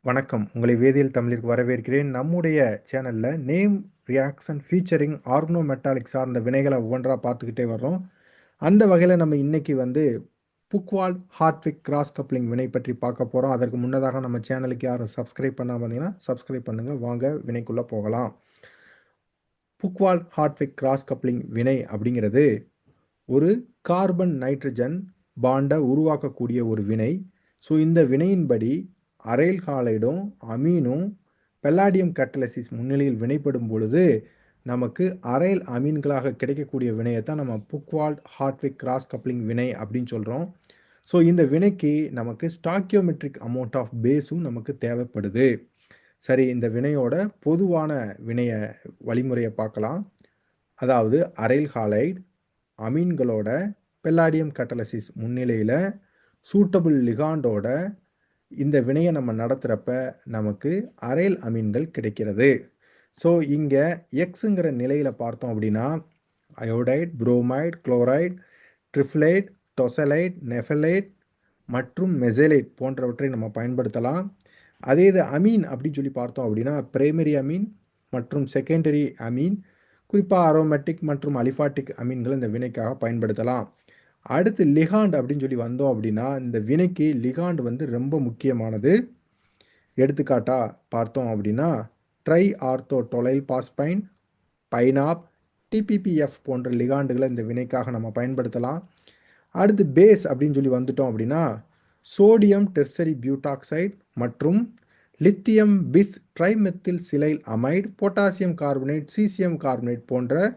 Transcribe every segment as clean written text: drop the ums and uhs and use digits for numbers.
வணக்கம். உங்களை வேதியியல் தமிழிற்கு வரவேற்கிறேன். நம்முடைய சேனல்ல நேம் ரியாக்ஷன் ஃபீச்சரிங் ஆர்கனோமெட்டாலிக் சார்ந்த வினைகள ஒவ்வொன்றா பார்த்துக்கிட்டே வர்றோம். அந்த வகையில நம்ம இன்னைக்கு புக்வால்ட் ஹார்ட்விக் கிராஸ் கப்ளிங் வினை பற்றி பார்க்க போறோம். அதற்கு முன்னதாக நம்ம சேனலுக்கு யாரும் சப்ஸ்கிரைப் பண்ணாம இருந்தீங்கன்னா, சப்ஸ்கிரைப் பண்ணுங்க. வாங்க வினைக்குள்ள போகலாம். புக்வால்ட் ஹார்ட்விக் கிராஸ் கப்ளிங் வினை அப்படிங்கிறது ஒரு கார்பன் நைட்ரஜன் பாண்ட உருவாக்கக்கூடிய ஒரு வினை. ஸோ இந்த வினையின்படி அரைல் ஹாலைடும் அமீனும் பெல்லாடியம் கேட்டலிசிஸ் முன்னிலையில் வினைப்படும் பொழுது நமக்கு அரைல் அமீன்களாக கிடைக்கக்கூடிய வினையை தான் நம்ம புக்வால்ட் ஹார்ட்விக் கிராஸ் கப்ளிங் வினை அப்படின்னு சொல்கிறோம். ஸோ இந்த வினைக்கு நமக்கு ஸ்டாக்கியோமெட்ரிக் அமௌண்ட் ஆஃப் பேஸும் நமக்கு தேவைப்படுது. சரி, இந்த வினையோட பொதுவான வினைய வழிமுறையை பார்க்கலாம். அதாவது அரைல் ஹாலைடு அமீன்களோட பெல்லாடியம் கேட்டலிசிஸ் முன்னிலையில் சூட்டபிள் லிகாண்டோட இந்த வினையை நம்ம நடத்துகிறப்ப நமக்கு அரைல் அமீன்கள் கிடைக்கிறது. ஸோ இங்கே எக்ஸுங்கிற நிலையில் பார்த்தோம் அப்படின்னா அயோடைட், புரோமைட், குளோரைட், ட்ரிஃப்லேட், டொசலைட், நெஃபலைட் மற்றும் மெசலைட் போன்றவற்றை நம்ம பயன்படுத்தலாம். அதே இது அமீன் அப்படின்னு சொல்லி பார்த்தோம் அப்படின்னா பிரைமரி அமீன் மற்றும் செகண்டரி அமீன், குறிப்பாக அரோமேட்டிக் மற்றும் அலிஃபாட்டிக் அமீன்கள் இந்த வினைக்காக பயன்படுத்தலாம். அடுத்து லிகாண்ட் அப்படின்னு சொல்லி வந்தோம் அப்படின்னா இந்த வினைக்கு லிகாண்ட் ரொம்ப முக்கியமானது. எடுத்துக்காட்டா பார்த்தோம் அப்படின்னா ட்ரை ஆர்த்தோ டொலைல் பாஸ்பைன், பைனாப், டிபிபிஎஃப் போன்ற லிகாண்டுகளை இந்த வினைக்காக நம்ம பயன்படுத்தலாம். அடுத்து பேஸ் அப்படின்னு சொல்லி வந்துட்டோம் அப்படின்னா சோடியம் டெர்சரி பியூட்டாக்சைடு மற்றும் lithium bis trimethyl silyl amide, potassium carbonate, caesium carbonate போன்ற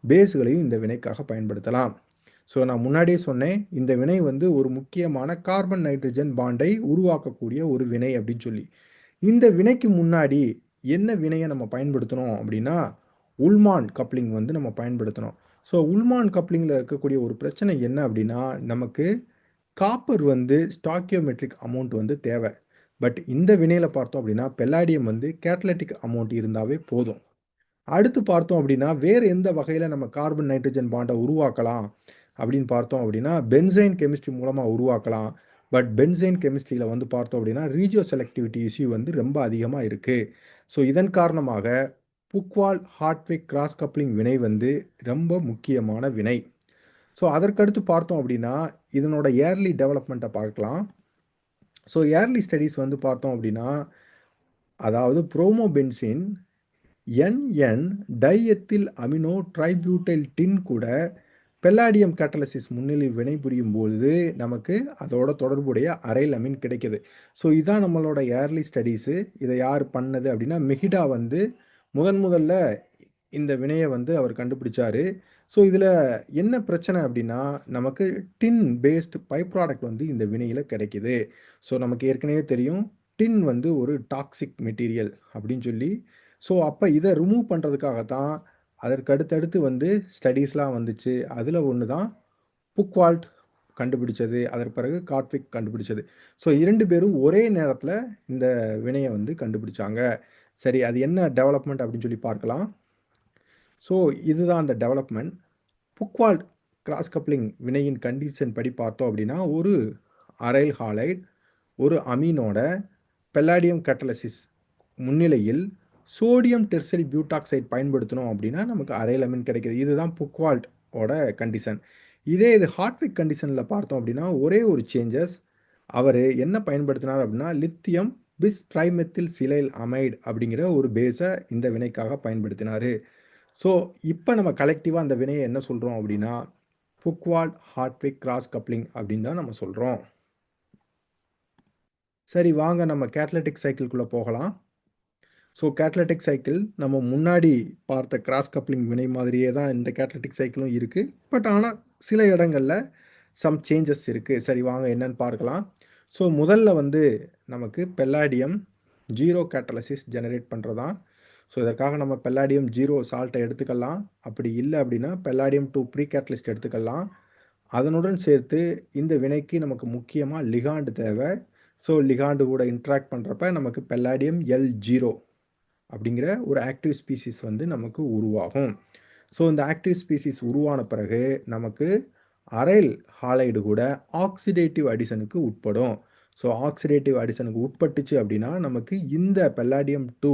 பேஸ்களையும் இந்த வினைக்காக பயன்படுத்தலாம். ஸோ நான் முன்னாடியே சொன்னேன், இந்த வினை ஒரு முக்கியமான கார்பன் நைட்ரஜன் பாண்டை உருவாக்கக்கூடிய ஒரு வினை அப்படின்னு சொல்லி. இந்த வினைக்கு முன்னாடி என்ன வினையை நம்ம பயன்படுத்தணும் அப்படின்னா உல்மான் கப்ளிங் நம்ம பயன்படுத்தணும். ஸோ உல்மான் கப்ளிங்கில் இருக்கக்கூடிய ஒரு பிரச்சனை என்ன அப்படின்னா நமக்கு காப்பர் ஸ்டாக்கியோமெட்ரிக் அமௌண்ட் தேவை. பட் இந்த வினையில் பார்த்தோம் அப்படின்னா பெல்லாடியம் கேட்டலிட்டிக் அமௌண்ட் இருந்தாவே போதும். அடுத்து பார்த்தோம் அப்படின்னா வேறு எந்த வகையில் நம்ம கார்பன் நைட்ரஜன் பாண்டை உருவாக்கலாம் அப்படின்னு பார்த்தோம் அப்படின்னா பென்சைன் கெமிஸ்ட்ரி மூலமாக உருவாக்கலாம். பட் பென்சைன் கெமிஸ்ட்ரியில் பார்த்தோம் அப்படின்னா ரீஜியோ செலக்டிவிட்டி இஷ்யூ ரொம்ப அதிகமாக இருக்குது. ஸோ இதன் காரணமாக புக்வால்ட் ஹார்ட்விக் கிராஸ் கப்ளிங் வினை ரொம்ப முக்கியமான வினை. ஸோ அதற்கடுத்து பார்த்தோம் அப்படின்னா இதனோட ஏர்லி டெவலப்மெண்ட்டை பார்க்கலாம். ஸோ ஏர்லி ஸ்டடீஸ் பார்த்தோம் அப்படின்னா அதாவது புரோமோபென்சின் NN டைஎத்தில் அமினோ ட்ரைபியூட்டைல் டின் கூட பெல்லாடியம் கேட்டலிசிஸ் முன்னிலையில் வினைபுரியும் பொழுது நமக்கு அதோட தொடர்புடைய அரைல் அமீன் கிடைக்குது. ஸோ இதான் நம்மளோட ஏர்லி ஸ்டடீஸு. இதை யார் பண்ணது அப்படின்னா மெஹிடா முதல்ல இந்த வினையை அவர் கண்டுபிடிச்சாரு. ஸோ இதில் என்ன பிரச்சனை அப்படின்னா நமக்கு டின் பேஸ்டு பை ப்ராடக்ட் இந்த வினையில் கிடைக்குது. ஸோ நமக்கு ஏற்கனவே தெரியும் டின் ஒரு டாக்ஸிக் மெட்டீரியல் அப்படின்னு சொல்லி. ஸோ அப்போ இதை ரிமூவ் பண்ணுறதுக்காக தான் அதற்கு அடுத்தடுத்து ஸ்டடீஸ்லாம் வந்துச்சு. அதில் ஒன்று தான் புக்வால்ட் கண்டுபிடிச்சது, அதற்கு பிறகு காட்விக் கண்டுபிடிச்சது. ஸோ 2 பேரும் ஒரே நேரத்தில் இந்த வினையை கண்டுபிடிச்சாங்க. சரி, அது என்ன டெவலப்மெண்ட் அப்படின்னு சொல்லி பார்க்கலாம். ஸோ இதுதான் அந்த டெவலப்மெண்ட். புக்வால்ட் கிராஸ் கப்ளிங் வினையின் கண்டிஷன் படி பார்த்தோம் அப்படின்னா ஒரு அரைல் ஹாலைடு ஒரு அமீனோட பெல்லாடியம் கேட்டலிசிஸ் முன்னிலையில் சோடியம் டெர்சரி பியூட்டாக்சைடு பயன்படுத்தணும் அப்படின்னா நமக்கு அரைல் அமீன் கிடைக்குது. இதுதான் புக்வால்ட்டோட கண்டிஷன். இதே இது ஹார்ட்விக் கண்டிஷனில் பார்த்தோம் அப்படின்னா ஒரே ஒரு சேஞ்சஸ். அவர் என்ன பயன்படுத்தினார் அப்படின்னா lithium bis trimethyl silyl amide அப்படிங்கிற ஒரு பேஸை இந்த வினைக்காக பயன்படுத்தினார். ஸோ இப்போ நம்ம கலெக்டிவாக அந்த வினையை என்ன சொல்கிறோம் அப்படின்னா புக்வால்ட் ஹார்ட்விக் கிராஸ் கப்ளிங் அப்படின்னு தான் நம்ம சொல்கிறோம். சரி, வாங்க நம்ம கேட்டலிட்டிக் சைக்கிள்குள்ளே போகலாம். ஸோ கேட்டலிட்டிக் சைக்கிள் நம்ம முன்னாடி பார்த்த கிராஸ் கப்ளிங் வினை மாதிரியே தான் இந்த கேட்டலிட்டிக் சைக்கிளும் இருக்குது. பட் ஆனால் சில இடங்களில் சம் சேஞ்சஸ் இருக்குது. சரி, வாங்க என்னன்னு பார்க்கலாம். ஸோ முதல்ல நமக்கு பெல்லாடியம் 0 கேட்டலிசிஸ் ஜெனரேட் பண்ணுறதான். ஸோ இதற்காக நம்ம பெல்லாடியம் 0 சால்ட்டை எடுத்துக்கலாம். அப்படி இல்லை அப்படின்னா பெல்லாடியம் 2 ப்ரீ கேட்டலிஸ்ட் எடுத்துக்கலாம். அதனுடன் சேர்த்து இந்த வினைக்கு நமக்கு முக்கியமாக லிகாண்டு தேவை. ஸோ லிகாண்டு கூட இன்ட்ராக்ட் பண்ணுறப்ப நமக்கு பெல்லாடியம் L0 அப்படிங்கிற ஒரு ஆக்டிவ் ஸ்பீசிஸ் நமக்கு உருவாகும். ஸோ இந்த ஆக்டிவ் ஸ்பீசிஸ் உருவான பிறகு நமக்கு அரைல் ஹாலைடு கூட ஆக்சிடேட்டிவ் அடிஷனுக்கு உட்படும். ஸோ ஆக்சிடேட்டிவ் அடிஷனுக்கு உட்பட்டுச்சு அப்படின்னா நமக்கு இந்த பெல்லாடியம் 2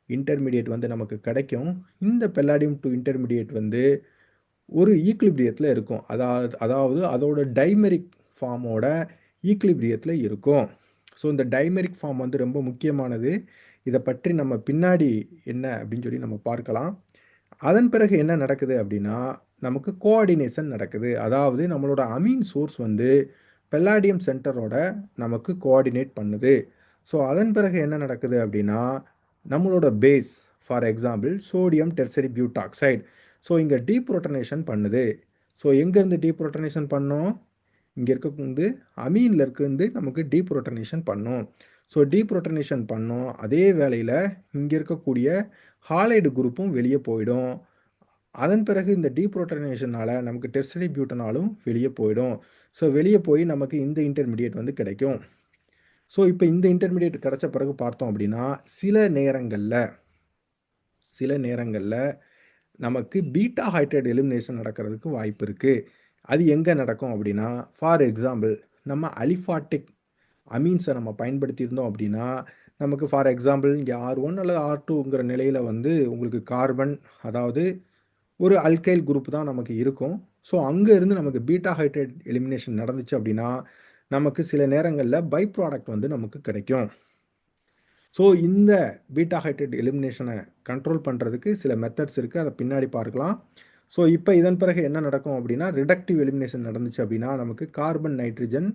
இன்டர்மீடியேட் வந்து நமக்கு கிடைக்கும். இந்த பெல்லாடியம் 2 இன்டர்மீடியேட் வந்து ஒரு ஈக்லிபிரியத்தில் இருக்கும். அதாவது அதோட டைமெரிக் ஃபார்மோட ஈக்லிபிரியத்தில் இருக்கும். ஸோ இந்த டைமெரிக் ஃபார்ம் வந்து ரொம்ப முக்கியமானது. இதை பற்றி நம்ம பின்னாடி என்ன அப்படின்னு சொல்லி நம்ம பார்க்கலாம். அதன் பிறகு என்ன நடக்குது அப்படின்னா நமக்கு கோஆர்டினேஷன் நடக்குது. அதாவது நம்மளோட அமீன் சோர்ஸ் வந்து பெல்லாடியம் சென்டரோட நமக்கு கோஆர்டினேட் பண்ணுது. ஸோ அதன் பிறகு என்ன நடக்குது அப்படின்னா நம்மளோட base for example sodium tertiary butoxide. So இங்கே டீப்ரோட்டனேஷன் பண்ணுது. ஸோ எங்கேருந்து டீப்ரோட்டனேஷன் பண்ணோம்? இங்கே வந்து அமீனில் இருந்து நமக்கு டீப்ரோட்டனேஷன் பண்ணோம். ஸோ டீப்ரோட்டனேஷன் பண்ணோம். அதே வேளையில் இங்கே இருக்கக்கூடிய ஹாலைடு குரூப்பும் வெளியே போயிடும். அதன் பிறகு இந்த டீப்ரோட்டனேஷனால் நமக்கு டெர்சரி பியூட்டனாலும் வெளியே போயிடும். ஸோ வெளியே போய் நமக்கு இந்த இன்டர்மீடியேட் வந்து கிடைக்கும். ஸோ இப்போ இந்த இன்டர்மீடியேட் கிடைச்ச பிறகு பார்த்தோம் அப்படின்னா சில நேரங்களில் நமக்கு பீட்டா ஹைட்ரேட் எலிமினேஷன் நடக்கிறதுக்கு வாய்ப்பு இருக்குது. அது எங்கே நடக்கும் அப்படின்னா ஃபார் எக்ஸாம்பிள் நம்ம அலிஃபாட்டிக் அமீன்ஸை நம்ம பயன்படுத்தியிருந்தோம் அப்படின்னா நமக்கு ஃபார் எக்ஸாம்பிள் இங்கே R1 அல்லது R2ங்கிற நிலையில் வந்து உங்களுக்கு கார்பன் அதாவது ஒரு அல்கைல் குரூப் தான் நமக்கு இருக்கும். ஸோ அங்கே இருந்து நமக்கு பீட்டா ஹைட்ரேட் எலிமினேஷன் நடந்துச்சு அப்படின்னா நமக்கு சில நேரங்களில் பை ப்ராடக்ட் வந்து நமக்கு கிடைக்கும். ஸோ இந்த பீட்டா ஹைட்ரேட் எலிமினேஷனை கண்ட்ரோல் பண்ணுறதுக்கு சில மெத்தட்ஸ் இருக்குது. அதை பின்னாடி பார்க்கலாம். ஸோ இப்போ இதன் பிறகு என்ன நடக்கும் அப்படின்னா ரிடக்டிவ் எலிமினேஷன் நடந்துச்சு அப்படின்னா நமக்கு கார்பன் நைட்ரஜன்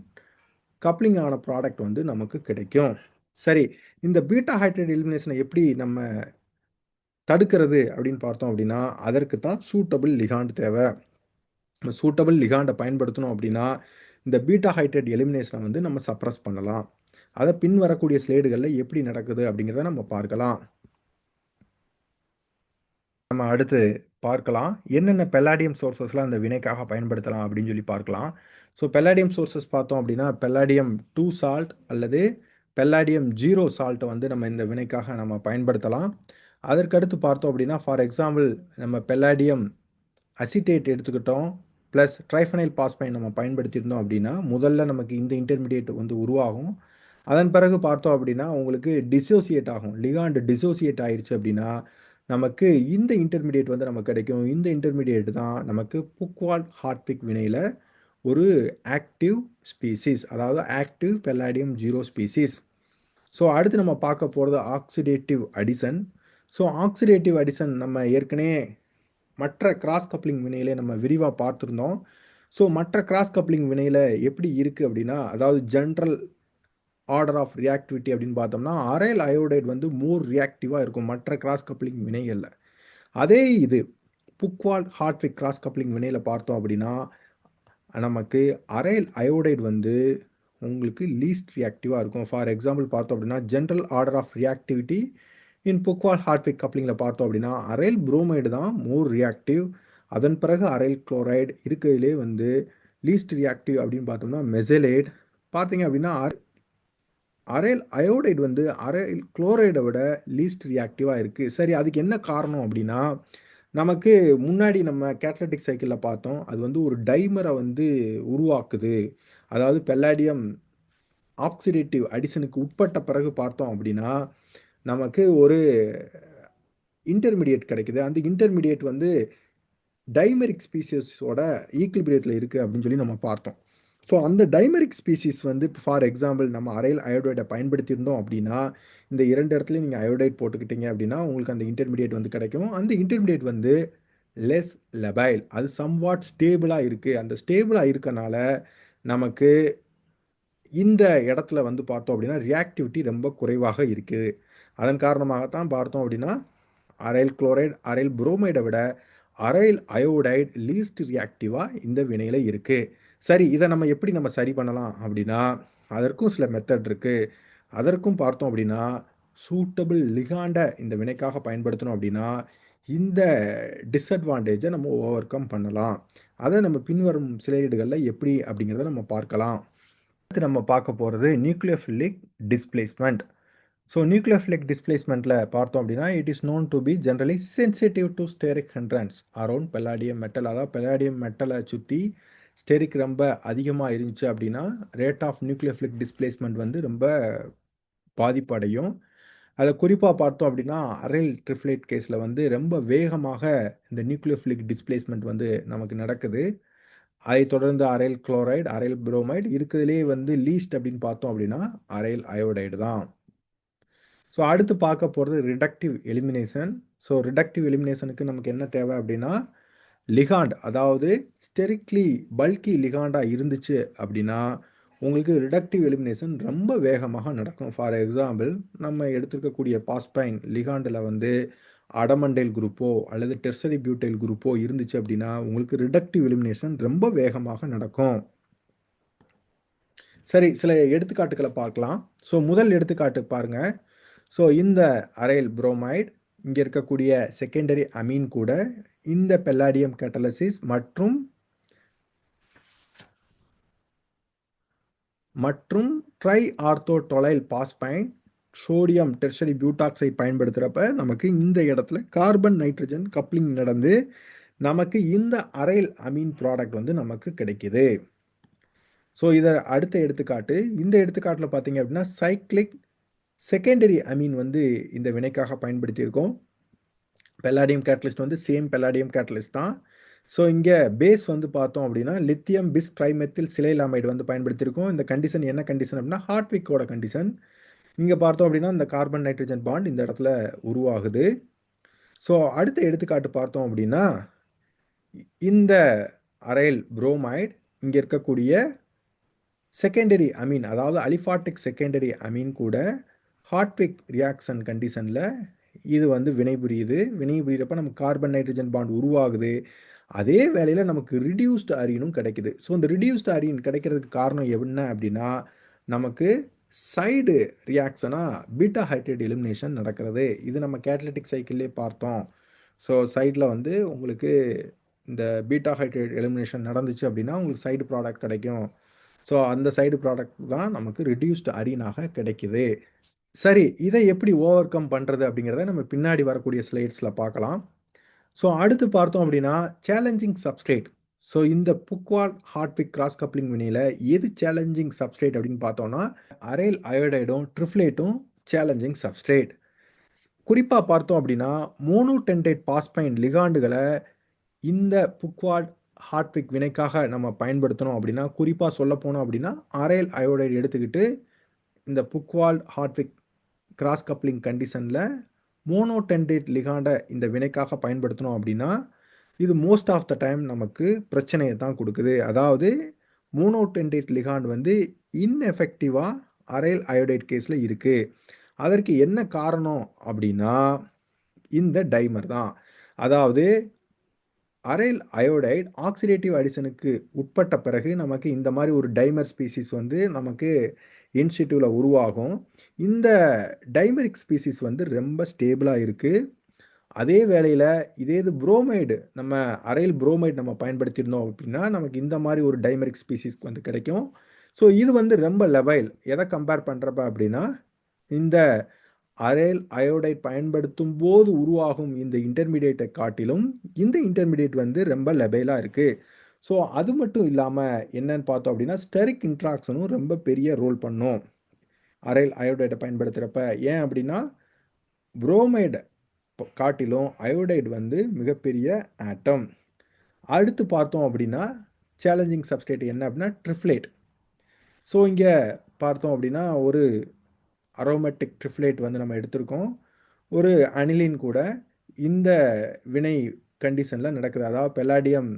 கப்ளிங் ஆன ப்ராடக்ட் வந்து நமக்கு கிடைக்கும். சரி, இந்த பீட்டா ஹைட்ரேட் எலிமினேஷனை எப்படி நம்ம தடுக்கிறது அப்படின்னு பார்த்தோம் அப்படின்னா அதற்கு தான் சூட்டபிள் லிகாண்ட் தேவை. சூட்டபிள் லிகாண்டை பயன்படுத்தணும் அப்படின்னா இந்த பீட்டா ஹைட்ரேட் எலிமினேஷனை வந்து நம்ம சப்ரஸ் பண்ணலாம். அதை பின் வரக்கூடிய ஸ்லைடுகளில் எப்படி நடக்குது அப்படிங்கிறத நம்ம பார்க்கலாம். நம்ம அடுத்து பார்க்கலாம் என்னென்ன பெல்லாடியம் சோர்சஸ்லாம் அந்த வினைக்காக பயன்படுத்தலாம் அப்படின்னு சொல்லி பார்க்கலாம். ஸோ பெல்லாடியம் சோர்சஸ் பார்த்தோம் அப்படின்னா பெல்லாடியம் 2 சால்ட் அல்லது பெல்லாடியம் 0 சால்ட்டை வந்து நம்ம இந்த வினைக்காக நம்ம பயன்படுத்தலாம். அதற்கடுத்து பார்த்தோம் அப்படின்னா ஃபார் எக்ஸாம்பிள் நம்ம பெல்லாடியம் அசிட்டேட் எடுத்துக்கிட்டோம் ப்ளஸ் ட்ரைஃபனைல் பாஸ்பைன் நம்ம பயன்படுத்தியிருந்தோம் அப்படின்னா முதல்ல நமக்கு இந்த இன்டர்மீடியேட் வந்து உருவாகும். அதன் பிறகு பார்த்தோம் அப்படின்னா உங்களுக்கு டிசோசியேட் ஆகும். லிகாண்ட் டிசோசியேட் ஆயிடுச்சு அப்படின்னா நமக்கு இந்த இன்டர்மீடியேட் வந்து நமக்கு கிடைக்கும். இந்த இன்டர்மீடியேட் தான் நமக்கு புக்வால்ட் ஹார்ட்விக் வினையில் ஒரு ஆக்டிவ் ஸ்பீசிஸ், அதாவது ஆக்டிவ் பெல்லாடியம் 0 ஸ்பீசிஸ். ஸோ அடுத்து நம்ம பார்க்க போகிறது oxidative addition. So oxidative addition நம்ம ஏற்கனவே மற்ற கிராஸ் கப்ளிங் வினையிலே நம்ம விரிவாக பார்த்துருந்தோம். ஸோ மற்ற கிராஸ் கப்ளிங் வினையில் எப்படி இருக்குது அப்படின்னா அதாவது ஜென்ரல் ஆர்டர் ஆஃப் ரியாக்டிவிட்டி அப்படின்னு பார்த்தோம்னா அரைல் அயோடைடு வந்து மோர் ரியாக்டிவாக இருக்கும் மற்ற கிராஸ் கப்ளிங் வினைகளில். அதே இது புக்வால்ட் ஹார்ட்விக் கிராஸ் கப்ளிங் வினையில் பார்த்தோம் அப்படின்னா நமக்கு அரைல் அயோடைடு வந்து உங்களுக்கு லீஸ்ட் ரியாக்டிவாக இருக்கும். ஃபார் எக்ஸாம்பிள் பார்த்தோம் அப்படின்னா general order of reactivity in Buchwald Hartwig கப்ளிங்கில் பார்த்தோம் அப்படின்னா அரைல் புரோமைடு தான் மோர் ரியாக்டிவ். அதன் பிறகு அரைல் குளோரைடு இருக்கிறதுலே வந்து லீஸ்ட் ரியாக்டிவ் அப்படின்னு பார்த்தோம்னா மெசலேட். பார்த்தீங்க அப்படின்னா அரைல் அயோடைடு வந்து அரைல் குளோரைடை விட லீஸ்ட் ரியாக்டிவாக இருக்குது. சரி, அதுக்கு என்ன காரணம் அப்படின்னா நமக்கு முன்னாடி நம்ம கேட்டலிட்டிக் சைக்கிளில் பார்த்தோம் அது வந்து ஒரு டைமரை வந்து உருவாக்குது. அதாவது பெல்லாடியம் ஆக்சிடேட்டிவ் அடிஷனுக்கு உட்பட்ட பிறகு பார்த்தோம் அப்படின்னா நமக்கு ஒரு இன்டர்மீடியேட் கிடைக்குது. அந்த இன்டர்மீடியேட் வந்து டைமெரிக் ஸ்பீசிஸோட ஈக்லிபிரியத்தில் இருக்குது அப்படின்னு சொல்லி நம்ம பார்த்தோம். ஸோ அந்த டைமெரிக் ஸ்பீசிஸ் வந்து ஃபார் எக்ஸாம்பிள் நம்ம அரைல் அயோடைடை பயன்படுத்தியிருந்தோம் அப்படின்னா இந்த இரண்டு இடத்துலையும் நீங்கள் அயோடைட் போட்டுக்கிட்டீங்க அப்படின்னா உங்களுக்கு அந்த இன்டர்மீடியேட் வந்து கிடைக்கும். அந்த இன்டர்மீடியேட் வந்து லெஸ் லெபைல், அது சம்வாட் ஸ்டேபிளாக இருக்குது. அந்த ஸ்டேபிளாக இருக்கனால நமக்கு இந்த இடத்துல வந்து பார்த்தோம் அப்படின்னா ரியாக்டிவிட்டி ரொம்ப குறைவாக இருக்குது. அதன் காரணமாகத்தான் பார்த்தோம் அப்படின்னா அரைல் குளோரைடு அரைல் புரோமைடை விட அரைல் அயோடைடு லீஸ்ட் ரியாக்டிவாக இந்த வினையில் இருக்குது. சரி, இதை நம்ம எப்படி நம்ம சரி பண்ணலாம் அப்படின்னா அதற்கும் சில மெத்தட் இருக்குது. அதற்கும் பார்த்தோம் அப்படின்னா சூட்டபிள் லிகாண்டை இந்த வினைக்காக பயன்படுத்தணும் அப்படின்னா இந்த டிஸ்அட்வான்டேஜை நம்ம ஓவர் கம் பண்ணலாம். அதை நம்ம பின்வரும் ஸ்லைடுகளில் எப்படி அப்படிங்கிறத நம்ம பார்க்கலாம். அடுத்து நம்ம பார்க்க போகிறது நியூக்ளியோஃபிலிக் டிஸ்பிளேஸ்மெண்ட். ஸோ நியூக்ளியோஃபிலிக் டிஸ்பிளேஸ்மெண்ட்டில் பார்த்தோம் அப்படின்னா it is known to be generally sensitive to steric hindrance around palladium metal. அதாவது பெல்லாடியம் மெட்டலை சுற்றி ஸ்டெரிக் ரொம்ப அதிகமா இருந்துச்சு அப்படின்னா, ரேட் ஆஃப் நியூக்ளியோஃபிலிக் டிஸ்பிளேஸ்மென்ட் வந்து ரொம்ப பாதிப்படையும். அதில குறிப்பா பார்த்தோம் அப்படின்னா, அரைல் ட்ரிப்ளேட் கேஸ்ல வந்து ரொம்ப வேகமாக இந்த நியூக்ளியோஃபிலிக் டிஸ்பிளேஸ்மென்ட் வந்து நமக்கு நடக்குது. அதைத் தொடர்ந்து அரைல் குளோரைடு, அரைல் புரோமைடு இருக்கிறதிலேயே வந்து லீஸ்ட் அப்படின்னு பார்த்தோம் அப்படின்னா, அரைல் அயோடைடு தான். ஸோ அடுத்து பார்க்க போறது ரிடக்டிவ் எலிமினேஷன். ஸோ ரிடக்டிவ் எலிமினேஷனுக்கு நமக்கு என்ன தேவை அப்படின்னா, லிகாண்ட் அதாவது ஸ்டெரிக்லி பல்கி லிகாண்டா இருந்துச்சு அப்படின்னா, உங்களுக்கு ரிடக்டிவ் எலிமினேஷன் ரொம்ப வேகமாக நடக்கும். ஃபார் எக்ஸாம்பிள் நம்ம எடுத்திருக்கக்கூடிய பாஸ்பைன் லிகாண்டில வந்து அடமண்டைல் குரூப்போ அல்லது டெர்சரி பியூட்டைல் குரூப்போ இருந்துச்சு அப்படின்னா, உங்களுக்கு ரிடக்டிவ் எலிமினேஷன் ரொம்ப வேகமாக நடக்கும். சரி, சில எடுத்துக்காட்டுகள பார்க்கலாம். ஸோ முதல் எடுத்துக்காட்டு பாருங்க. ஸோ இந்த அரைல் புரோமைடு இங்க இருக்கக்கூடிய செகண்டரி அமீன் கூட இந்த பெல்லாடியம் கேட்டலிசிஸ் மற்றும் ட்ரை ஆர்த்தோடொலைல் பாஸ்பைன் சோடியம் டெர்ஷரி பியூட்டாக்சைடு பயன்படுத்துறப்ப நமக்கு இந்த இடத்துல கார்பன் நைட்ரஜன் கப்ளிங் நடந்து நமக்கு இந்த அரைல் அமீன் ப்ராடக்ட் வந்து நமக்கு கிடைக்குது. ஸோ இத அடுத்த எடுத்துக்காட்டு. இந்த எடுத்துக்காட்டுல பார்த்தீங்க அப்படின்னா, சைக்ளிக் செகண்டரி அமீன் வந்து இந்த வினைக்காக பயன்படுத்தியிருக்கோம். பெல்லாடியம் கேட்டலிஸ்ட் வந்து சேம் பெல்லாடியம் கேட்டலிஸ்ட் தான். ஸோ இங்க பேஸ் வந்து பார்த்தோம் அப்படின்னா, லித்தியம் பிஸ் ட்ரைமெத்தில் சிலைலாமைடு வந்து பயன்படுத்தியிருக்கோம். இந்த கண்டிஷன் என்ன கண்டிஷன் அப்படின்னா, ஹார்ட்விக்கோட கண்டிஷன். இங்க பார்த்தோம் அப்படின்னா, இந்த கார்பன் நைட்ரஜன் பாண்ட் இந்த இடத்துல உருவாகுது. ஸோ அடுத்த எடுத்துக்காட்டு பார்த்தோம் அப்படின்னா, இந்த அரைல் புரோமைடு இங்க இருக்கக்கூடிய செகண்டரி அமீன் அதாவது அலிபாட்டிக் செகண்டரி அமீன் கூட ஹார்ட்விக் ரியாக்ஷன் கண்டிஷன்ல இது வந்து வினைபுரியுது. வினைபுரியறப்ப நமக்கு கார்பன் நைட்ரஜன் பாண்ட் உருவாகுது. அதே வேளையில நமக்கு ரிடியூஸ்டு அரீனும் கிடைக்குது. ஸோ இந்த ரிடியூஸ்டு அரீன் கிடைக்கிறதுக்கு காரணம் என்ன அப்படின்னா, நமக்கு சைடு ரியாக்ஷனா பீட்டா ஹைட்ரேட் எலிமினேஷன் நடக்கிறது. இது நம்ம கேட்டலிட்டிக் சைக்கிள்லயே பார்த்தோம். ஸோ சைடுல வந்து உங்களுக்கு இந்த பீட்டா ஹைட்ரேட் எலிமினேஷன் நடந்துச்சு அப்படின்னா, உங்களுக்கு சைடு ப்ராடக்ட் கிடைக்கும். ஸோ அந்த சைடு ப்ராடக்ட் தான் நமக்கு ரிடியூஸ்டு அரீனாக கிடைக்குது. சரி, இதை எப்படி ஓவர் கம் பண்றது அப்படிங்கிறத நம்ம பின்னாடி வரக்கூடிய ஸ்லைட்ஸ்ல பார்க்கலாம். ஸோ அடுத்து பார்த்தோம் அப்படின்னா, சேலஞ்சிங் சப்ஸ்ட்ரேட். ஸோ இந்த புக்வால் ஹார்ட்விக் கிராஸ் கப்ளிங் வினையில எது சேலஞ்சிங் சப்ஸ்ட்ரேட் அப்படின்னு பார்த்தோம்னா, அரைல் அயோடைடும் ட்ரிப்ளேட்டும் சேலஞ்சிங் சப்ஸ்ட்ரேட். குறிப்பா பார்த்தோம் அப்படின்னா, மோனோடென்டேட் பாஸ்பைன் லிகாண்டுகள இந்த புக்வால் ஹார்ட்விக் வினைக்காக நம்ம பயன்படுத்தணும் அப்படின்னா, குறிப்பா சொல்லப்போனோம் அப்படின்னா, அரைல் அயோடைடு எடுத்துக்கிட்டு இந்த புக்வால் ஹார்ட்விக் கிராஸ் கப்ளிங் கண்டிஷன்ல மோனோடென்டேட் லிகாண்ட இந்த வினைக்காக பயன்படுத்தணும் அப்படின்னா, இது மோஸ்ட் ஆஃப் த டைம் நமக்கு பிரச்சனைய தான் குடுக்குது. அதாவது மோனோடென்டேட் லிகாண்ட் வந்து இன்எஃபெக்டிவா அரைல் அயோடைட் கேஸ்ல இருக்கு. அதற்கு என்ன காரணம் அப்படின்னா, இந்த டைமர் தான். அதாவது அரைல் அயோடைடு ஆக்சிடேட்டிவ் அடிஷனுக்கு உட்பட்ட பிறகு நமக்கு இந்த மாரி ஒரு டைமர் ஸ்பீசிஸ் வந்து நமக்கு இன் சிட்டுல உருவாகும். இந்த டைமரிக் ஸ்பீசிஸ் வந்து ரொம்ப ஸ்டேபிளா இருக்கு. அதே வேளையில இதே இது புரோமைடு நம்ம அரைல் புரோமைடு நம்ம பயன்படுத்தியிருந்தோம் அப்படின்னா, நமக்கு இந்த மாரி ஒரு டைமரிக் ஸ்பீசிஸ் வந்து கிடைக்கும். ஸோ இது வந்து ரொம்ப லெபைல். எத கம்பேர் பண்றப்ப அப்படின்னா, இந்த அரைல் அயோடைட் பயன்படுத்தும்போது உருவாகும் இந்த இன்டர்மீடியேட்டை காட்டிலும், இந்த இன்டர்மீடியேட் வந்து ரொம்ப லெபைலா இருக்கு. ஸோ அது மட்டும் இல்லாம என்னன்னு பார்த்தோம் அப்படின்னா, ஸ்டெரிக் இன்ட்ராக்ஷனும் ரொம்ப பெரிய ரோல் பண்ணும். அரைல் அயோடைட பயன்படுத்துறப்ப. ஏன் அப்படின்னா, புரோமைடு காட்டிலும் அயோடைடு வந்து மிகப்பெரிய ஆட்டம். அடுத்து பார்த்தோம் அப்படின்னா, சேலஞ்சிங் சப்ஸ்ட்ரேட் என்ன அப்படின்னா, ட்ரிப்ளேட். ஸோ இங்க பார்த்தோம் அப்படின்னா, ஒரு அரோமேட்டிக் ட்ரிப்ளேட் வந்து நம்ம எடுத்திருக்கோம். ஒரு அனிலின் கூட இந்த வினை கண்டிஷன்ல நடக்குது. அதாவது பெல்லாடியம்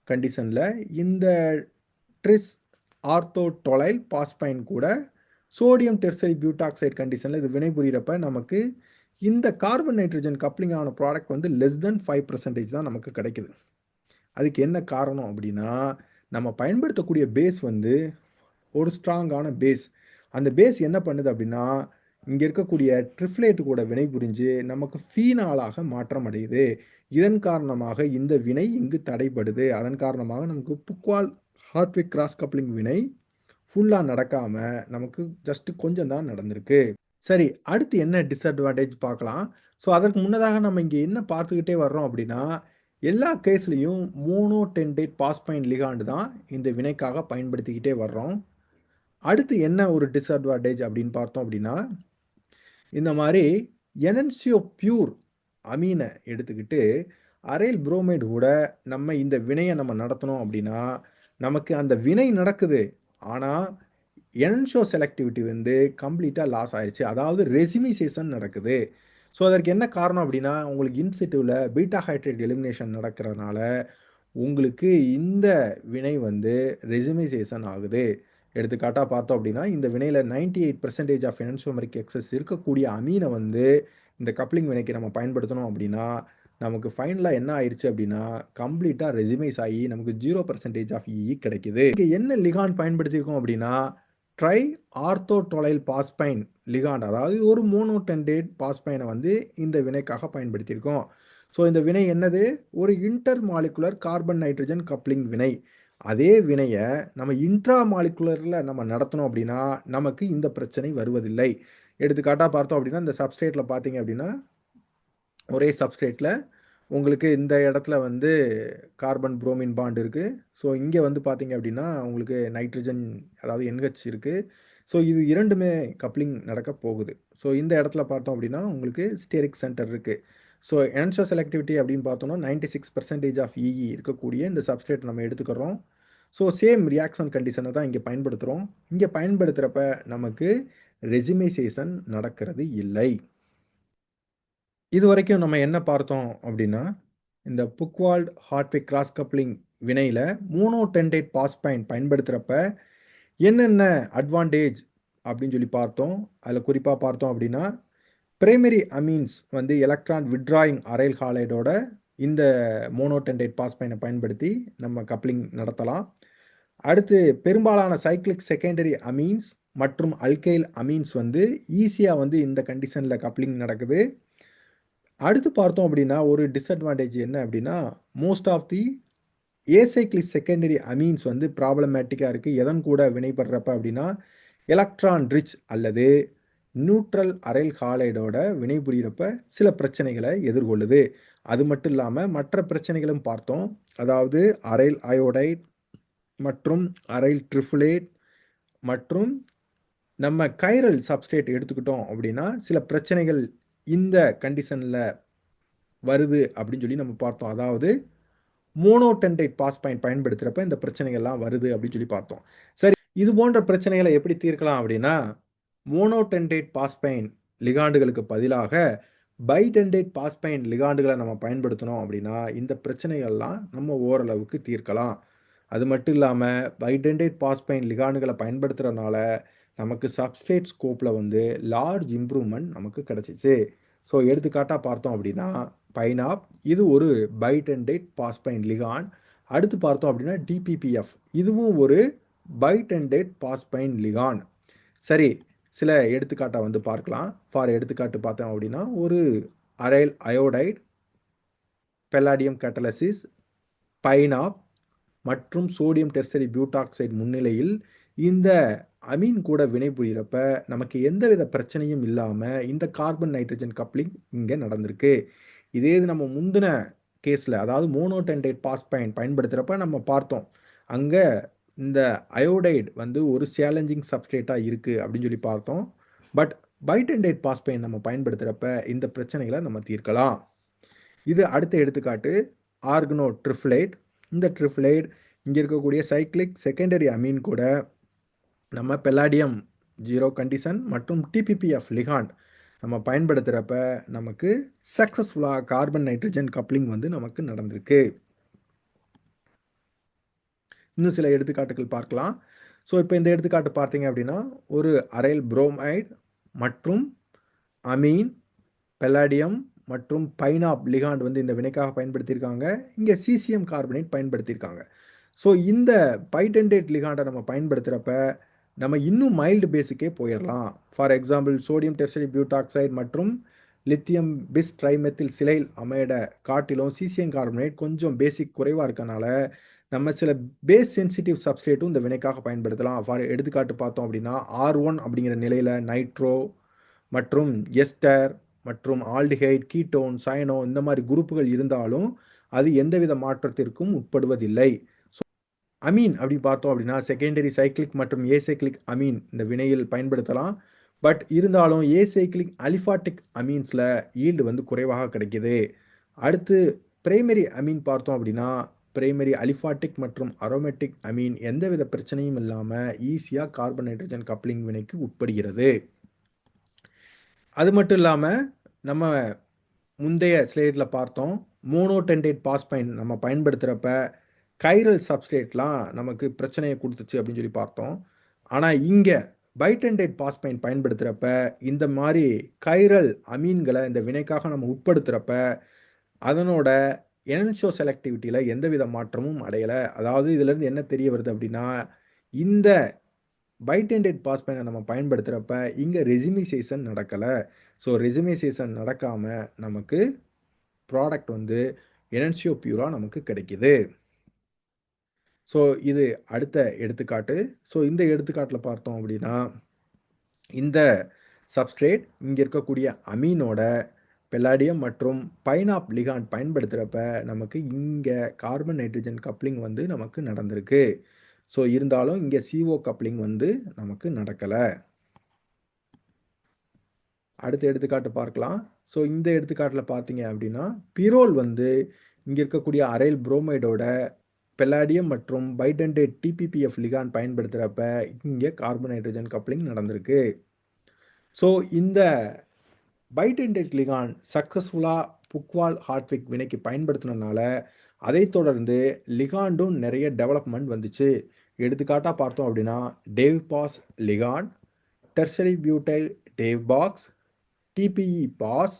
கண்டிஷன்ல இந்த ட்ரிஸ் ஆர்த்தோடொலைல் பாஸ்பைன் கூட சோடியம் டெர்சரி பியூட்டாக்சைடு கண்டிஷன்ல இது வினைபுரியறப்ப நமக்கு இந்த கார்பன் நைட்ரஜன் கப்ளிங் ஆன ப்ராடக்ட் வந்து லெஸ் தென் 5% தான் நமக்கு கிடைக்குது. அதுக்கு என்ன காரணம் அப்படின்னா, நம்ம பயன்படுத்தக்கூடிய பேஸ் வந்து ஒரு ஸ்ட்ராங்கான பேஸ். அந்த பேஸ் என்ன பண்ணுது அப்படின்னா, இங்க இருக்கக்கூடிய ட்ரிப்ளேட் கூட வினைபுரிஞ்சு நமக்கு ஃபீனாலாக மாற்றம் அடையுது. இதன் காரணமாக இந்த வினை இங்கு தடைபடுது. அதன் காரணமாக நமக்கு புக்வால் ஹார்ட்விக் கிராஸ் கப்ளிங் வினை ஃபுல்லா நடக்காம நமக்கு ஜஸ்ட் கொஞ்சம் தான் நடந்திருக்கு. சரி, அடுத்து என்ன டிஸ்அட்வான்டேஜ் பார்க்கலாம். ஸோ அதற்கு முன்னதாக நம்ம இங்க என்ன பார்த்துக்கிட்டே வர்றோம் அப்படின்னா, எல்லா கேஸ்லேயும் மோனோடென்டேட் பாஸ்பைன் லிகாண்ட் தான் இந்த வினைக்காக பயன்படுத்திக்கிட்டே வர்றோம். அடுத்து என்ன ஒரு டிஸ்அட்வான்டேஜ் அப்படின்னு பார்த்தோம் அப்படின்னா, இந்த மாதிரி எனன்சியோ பியூர் அமீனை எடுத்துக்கிட்டு அரைல் புரோமைடு கூட நம்ம இந்த வினையை நம்ம நடத்தணும் அப்படின்னா, நமக்கு அந்த வினை நடக்குது. ஆனால் என்ஷோ செலக்டிவிட்டி வந்து கம்ப்ளீட்டாக லாஸ் ஆயிடுச்சு. அதாவது ரெசிமிசேஷன் நடக்குது. ஸோ அதற்கு என்ன காரணம் அப்படின்னா, உங்களுக்கு இன்சிட்டிவ்ல பீட்டா ஹைட்ரேட் எலிமினேஷன் நடக்கிறதுனால உங்களுக்கு இந்த வினை வந்து ரெசிமைசேஷன் ஆகுது. எடுத்துக்காட்டா பார்த்தோம் அப்படின்னா, இந்த வினையில 98% ஆஃப் என்சோமெரிக் எக்ஸஸ் இருக்கக்கூடிய அமீனை வந்து இந்த கப்ளிங் வினைக்கு நம்ம பயன்படுத்தணும் அப்படின்னா, நமக்கு ஃபைனலா என்ன ஆயிருச்சு அப்படின்னா, கம்ப்ளீட்டா ரெசிமைஸ் ஆகி நமக்கு 0% ஆஃப் இஇ கிடைக்குது. இங்க என்ன லிகாண்ட் பயன்படுத்தியிருக்கோம் அப்படின்னா, ட்ரை ஆர்த்தோடொலைல் பாஸ்பைன் லிகாண்ட், அதாவது ஒரு மோனோடென்டேட் பாஸ்பைனை வந்து இந்த வினைக்காக பயன்படுத்தியிருக்கோம். ஸோ இந்த வினை என்னது? ஒரு inter molecular carbon nitrogen coupling வினை. அதே வினையை நம்ம இன்ட்ரா மாலிகுலரில் நம்ம நடத்தணும் அப்படின்னா நமக்கு இந்த பிரச்சனை வருவதில்லை. எடுத்துக்காட்டாக பார்த்தோம் அப்படின்னா, இந்த சப்ஸ்ட்ரேட்டில் பார்த்தீங்க அப்படின்னா, ஒரே சப்ஸ்ட்ரேட்டில் உங்களுக்கு இந்த இடத்துல வந்து கார்பன் புரோமின் பாண்ட் இருக்குது. ஸோ இங்கே வந்து பார்த்தீங்க அப்படின்னா உங்களுக்கு நைட்ரஜன், அதாவது NH இருக்குது. ஸோ இது இரண்டுமே கப்ளிங் நடக்க போகுது. ஸோ இந்த இடத்துல பார்த்தோம் அப்படின்னா உங்களுக்கு ஸ்டெரிக் சென்டர் இருக்குது. ஸோ என்ஷோ செலக்டிவிட்டி அப்படின்னு பார்த்தோம்னா 96% ஆஃப் இஇ இருக்கக்கூடிய இந்த சப்ஸ்ட்ரேட் நம்ம எடுத்துக்கிறோம். ஸோ சேம் ரியாக்ஷன் கண்டிஷனை தான் இங்கே பயன்படுத்துகிறோம். இங்கே பயன்படுத்துகிறப்ப நமக்கு ரெசிமைசேஷன் நடக்கிறது இல்லை. இது வரைக்கும் நம்ம என்ன பார்த்தோம் அப்படின்னா, இந்த புக்வால்ட் ஹார்ட்விக் கிராஸ் கப்ளிங் வினையில் மோனோடென்டேட் பாஸ்பைன் பயன்படுத்துகிறப்ப என்னென்ன அட்வான்டேஜ் அப்படின்னு சொல்லி பார்த்தோம். அதில் குறிப்பாக பார்த்தோம் அப்படின்னா, பிரைமரி அமீன்ஸ் வந்து எலக்ட்ரான் விட்ராயிங் அரைல் ஹாலைடோட இந்த மோனோடென்டேட் பாஸ்பைனை பயன்படுத்தி நம்ம கப்ளிங் நடத்தலாம். அடுத்து பெரும்பாலான சைக்ளிக் செகண்டரி அமீன்ஸ் மற்றும் அல்கைல் அமீன்ஸ் வந்து ஈஸியாக வந்து இந்த கண்டிஷனில் கப்ளிங் நடக்குது. அடுத்து பார்த்தோம் அப்படின்னா ஒரு டிஸ்அட்வான்டேஜ் என்ன அப்படின்னா, most of the acyclic secondary amines வந்து ப்ராப்ளமேட்டிக்காக இருக்குது. எதன் கூட வினைப்படுறப்ப அப்படின்னா, எலக்ட்ரான் ரிச் அல்லது நியூட்ரல் அரைல் ஹாலைடோட வினைபுரியறப்ப சில பிரச்சனைகளை எதிர்கொள்ளுது. அது மட்டும் இல்லாமல் மற்ற பிரச்சனைகளும் பார்த்தோம். அதாவது அரைல் அயோடைட் மற்றும் அரைல் ட்ரிஃபுலேட் மற்றும் நம்ம கைரல் சப்ஸ்ட்ரேட் எடுத்துக்கிட்டோம் அப்படின்னா சில பிரச்சனைகள் இந்த கண்டிஷனில் வருது அப்படின்னு சொல்லி நம்ம பார்த்தோம். அதாவது மோனோடென்டேட் பாஸ்பைன் பயன்படுத்துகிறப்ப இந்த பிரச்சனைகள்லாம் வருது அப்படின்னு சொல்லி பார்த்தோம். சரி, இது போன்ற பிரச்சனைகளை எப்படி தீர்க்கலாம் அப்படின்னா, மோனோடென்டேட் பாஸ்பைன் லிகாண்டுகளுக்கு பதிலாக பைடென்டேட் பாஸ்பைன் லிகாண்டுகளை நம்ம பயன்படுத்தணும் அப்படின்னா இந்த பிரச்சனைகள்லாம் நம்ம ஓரளவுக்கு தீர்க்கலாம். அது மட்டும் இல்லாமல் பைடென்டேட் பாஸ்பைன் லிகாண்டுகளை பயன்படுத்துகிறதுனால நமக்கு சப்ஸ்ட்ரேட் ஸ்கோப்பில் வந்து லார்ஜ் இம்ப்ரூவ்மெண்ட் நமக்கு கிடச்சிச்சு. ஸோ எடுத்துக்காட்டாக பார்த்தோம் அப்படின்னா பைனாப், இது ஒரு பைடென்டேட் பாஸ்பைன் லிகாண்ட். அடுத்து பார்த்தோம் அப்படின்னா டிபிபிஎஃப், இதுவும் ஒரு பைடென்டேட் பாஸ்பைன் லிகாண்ட். சரி, சில எடுத்துக்காட்டை வந்து பார்க்கலாம். ஃபார் எடுத்துக்காட்டு பார்த்தோம் அப்படின்னா ஒரு அரைல் அயோடைட், பெல்லாடியம் கேட்டலிசிஸ், பைனாப் மற்றும் சோடியம் டெர்சரி பியூட்டாக்சைடு முன்னிலையில் இந்த அமீன் கூட வினைபுரியறப்ப நமக்கு எந்தவித பிரச்சனையும் இல்லாமல் இந்த கார்பன் நைட்ரஜன் கப்ளிங் இங்கே நடந்திருக்கு. இதே இது நம்ம முந்தின கேஸில், அதாவது மோனோடென்டேட் பாஸ்பைன் பயன்படுத்துகிறப்ப நம்ம பார்த்தோம், அங்கே இந்த அயோடைடு வந்து ஒரு சேலஞ்சிங் சப்ஸ்ட்ரேட்டாக இருக்குது அப்படின்னு சொல்லி பார்த்தோம். பட் பைடென்டேட் பாஸ்பைன் நம்ம பயன்படுத்துகிறப்ப இந்த பிரச்சனைகளை நம்ம தீர்க்கலாம். இது அடுத்த எடுத்துக்காட்டு ஆர்கனோ ட்ரிஃப்லேட். இந்த ட்ரிஃப்லேட் இங்கே இருக்கக்கூடிய சைக்ளிக் செகண்டரி அமீன் கூட நம்ம பெல்லாடியம் 0 கண்டிஷன் மற்றும் டிபிபிஎஃப் லிகாண்ட் நம்ம பயன்படுத்துகிறப்ப நமக்கு சக்ஸஸ்ஃபுல்லாக கார்பன் நைட்ரஜன் கப்ளிங் வந்து நமக்கு நடந்திருக்கு. இன்னும் சில எடுத்துக்காட்டுகள் பார்க்கலாம். ஸோ இப்போ இந்த எடுத்துக்காட்டு பார்த்தீங்க அப்படின்னா ஒரு அரைல் புரோமைடு மற்றும் அமீன், பெல்லாடியம் மற்றும் பைனாப் லிகாண்ட் வந்து இந்த வினைக்காக பயன்படுத்தியிருக்காங்க. இங்கே சீசியம் கார்பனேட் பயன்படுத்தியிருக்காங்க. ஸோ இந்த பைடென்டேட் லிகாண்டை நம்ம பயன்படுத்துகிறப்ப நம்ம இன்னும் மைல்டு பேஸுக்கே போயிடலாம். ஃபார் எக்ஸாம்பிள் சோடியம் டெர்சரி பியூட்டாக்சைடு மற்றும் லித்தியம் பிஸ் ட்ரைமெத்தில் சிலைல் அமைடை காட்டிலும் சீசியம் கார்பனேட் கொஞ்சம் பேசிக் குறைவாக இருக்கனால நம்ம சில பேஸ் சென்சிட்டிவ் சப்ஸ்ட்ரேட்டும் இந்த வினைக்காக பயன்படுத்தலாம். ஃபார் எடுத்துக்காட்டு பார்த்தோம் அப்படின்னா R1 அப்படிங்கிற நிலையில் நைட்ரோ மற்றும் எஸ்டர் மற்றும் ஆல்டிஹைட், கீட்டோன், சயனோ இந்த மாதிரி குரூப்புகள் இருந்தாலும் அது எந்தவித மாற்றத்திற்கும் உட்படுவதில்லை. அமீன் அப்படி பார்த்தோம் அப்படின்னா செகண்டரி சைக்ளிக் மற்றும் ஏசைக்ளிக் அமீன் இந்த வினையில் பயன்படுத்தலாம். பட் இருந்தாலும் ஏசைக்ளிக் அலிஃபாட்டிக் அமீன்ஸில் ஈல்டு வந்து குறைவாக கிடைக்கிது. அடுத்து பிரைமரி அமீன் பார்த்தோம் அப்படின்னா பிரைமரி அலிஃபாட்டிக் மற்றும் அரோமேட்டிக் அமீன் எந்தவித பிரச்சனையும் இல்லாமல் ஈஸியாக கார்பன் நைட்ரஜன் கப்ளிங் வினைக்கு உட்படுகிறது. அது மட்டும் இல்லாமல் நம்ம முந்தைய ஸ்லைடில் பார்த்தோம் மோனோடென்டேட் பாஸ்பைன் நம்ம பயன்படுத்துகிறப்ப கைரல் சப்ஸ்ட்ரேட்லாம் நமக்கு பிரச்சனையை கொடுத்துச்சு அப்படின்னு சொல்லி பார்த்தோம். ஆனால் இங்கே பைடென்டேட் பாஸ்பைன் பயன்படுத்துகிறப்ப இந்த மாதிரி கைரல் அமீன்களை இந்த வினைக்காக நம்ம உட்படுத்துகிறப்ப அதனோட என்ஷோ செலக்டிவிட்டியில் எந்தவித மாற்றமும் அடையலை. அதாவது இதிலேருந்து என்ன தெரிய வருது அப்படின்னா இந்த பைடென்டேட் பாஸ்பைனை நம்ம பயன்படுத்துகிறப்ப இங்கே ரெசிமிசேஷன் நடக்கலை. ஸோ ரெசிமிசேஷன் நடக்காமல் நமக்கு ப்ராடக்ட் வந்து என்ஷியோ பியூரா நமக்கு கிடைக்கிது. ஸோ இது அடுத்த எடுத்துக்காட்டு. ஸோ இந்த எடுத்துக்காட்டில் பார்த்தோம் அப்படின்னா இந்த சப்ஸ்ட்ரேட் இங்கே இருக்கக்கூடிய அமீனோட பெல்லாடியம் மற்றும் பைனாப் லிகாண்ட் பயன்படுத்துகிறப்ப நமக்கு இங்கே கார்பன் நைட்ரஜன் கப்ளிங் வந்து நமக்கு நடந்திருக்கு. ஸோ இருந்தாலும் இங்கே CO கப்ளிங் வந்து நமக்கு நடக்கலை. அடுத்த எடுத்துக்காட்டு பார்க்கலாம். ஸோ இந்த எடுத்துக்காட்டில் பார்த்தீங்க அப்படின்னா பிரோல் வந்து இங்கே இருக்கக்கூடிய அரைல் புரோமைடோட பெல்லாடியம் மற்றும் பைடென்டேட் TPPF லிகாண்ட் பயன்படுத்துகிறப்ப இங்கே கார்பன் நைட்ரஜன் கப்ளிங் நடந்திருக்கு. ஸோ இந்த பைடென்டேட் லிகாண்ட் சக்ஸஸ்ஃபுல்லாக புக்வால் ஹார்ட்விக் வினைக்கு பயன்படுத்தினால அதை தொடர்ந்து லிகாண்டும் நிறைய டெவலப்மெண்ட் வந்துச்சு. எடுத்துக்காட்டாக பார்த்தோம் அப்படின்னா DavePhos ligand, tertiary butyl DavePhos, TPE phos,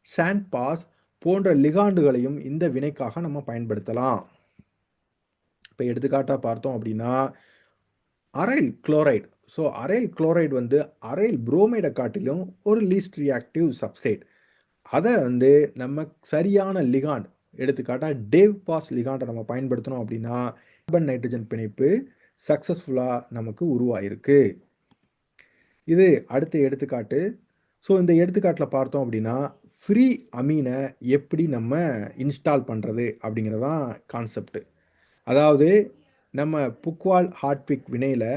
Xantphos போன்ற லிகாண்டுகளையும் இந்த வினைக்காக நம்ம பயன்படுத்தலாம். இப்போ எடுத்துக்காட்டாக பார்த்தோம் அப்படின்னா aryl chloride. So aryl chloride வந்து அரைல் புரோமைடை காட்டிலும் ஒரு லீஸ்ட் ரியாக்டிவ் சப்ஸ்ட்ரேட். அதை வந்து நம்ம சரியான லிகாண்ட் எடுத்துக்காட்டாக டேவ் பாஸ் லிகாண்டை நம்ம பயன்படுத்தணும் அப்படின்னா கார்பன் நைட்ரஜன் பிணைப்பு சக்ஸஸ்ஃபுல்லாக நமக்கு உருவாயிருக்கு. இது அடுத்த எடுத்துக்காட்டு. ஸோ இந்த எடுத்துக்காட்டில் பார்த்தோம் அப்படின்னா ஃப்ரீ அமீனை எப்படி நம்ம இன்ஸ்டால் பண்ணுறது அப்படிங்கிறதான் கான்செப்ட். அதாவது நம்ம புக்வால் ஹார்ட்விக் வினையில்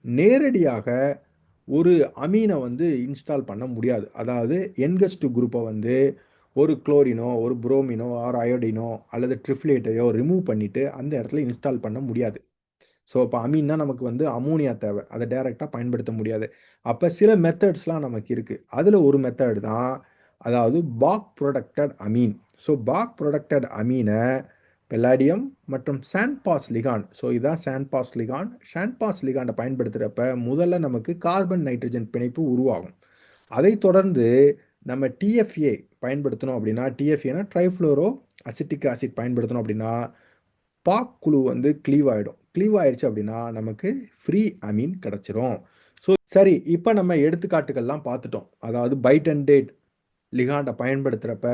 நேரடியாக ஒரு அமீனை வந்து இன்ஸ்டால் பண்ண முடியாது. அதாவது என்கஸ்ட் குரூப்பை வந்து ஒரு குளோரினோ ஒரு புரோமினோ ஆர் அயோடினோ அல்லது ட்ரிஃப்ளேட்டையோ ரிமூவ் பண்ணிவிட்டு அந்த இடத்துல இன்ஸ்டால் பண்ண முடியாது. ஸோ இப்போ அமீன்னா நமக்கு வந்து அமோனியா தேவை, அதை டைரெக்டாக பயன்படுத்த முடியாது. அப்போ சில மெத்தட்ஸ்லாம் நமக்கு இருக்குது. அதில் ஒரு மெத்தட் தான் அதாவது பாக் ப்ரொடக்டட் அமீன். ஸோ பாக் ப்ரொடக்டட் அமீனை பெல்லாடியம் மற்றும் சாண்ட்பாஸ் லிகாண்ட், ஸோ இதுதான் சாண்ட்பாஸ் லிகாண்ட். சாண்ட்பாஸ் லிகாண்டை பயன்படுத்துகிறப்ப முதல்ல நமக்கு கார்பன் நைட்ரஜன் பிணைப்பு உருவாகும். அதை தொடர்ந்து நம்ம TFA பயன்படுத்தணும் அப்படின்னா TFAனா ட்ரைஃப்ளோரோ அசிட்டிக் ஆசிட் பயன்படுத்தணும் அப்படின்னா பாக் குழு வந்து க்ளீவ் ஆகிடும். க்ளீவ் ஆயிடுச்சு அப்படின்னா நமக்கு ஃப்ரீ அமீன் கிடச்சிரும். ஸோ சரி, இப்போ நம்ம எடுத்துக்காட்டுகள்லாம் பார்த்துட்டோம். அதாவது பைடென்டேட் லிகாண்டை பயன்படுத்துகிறப்ப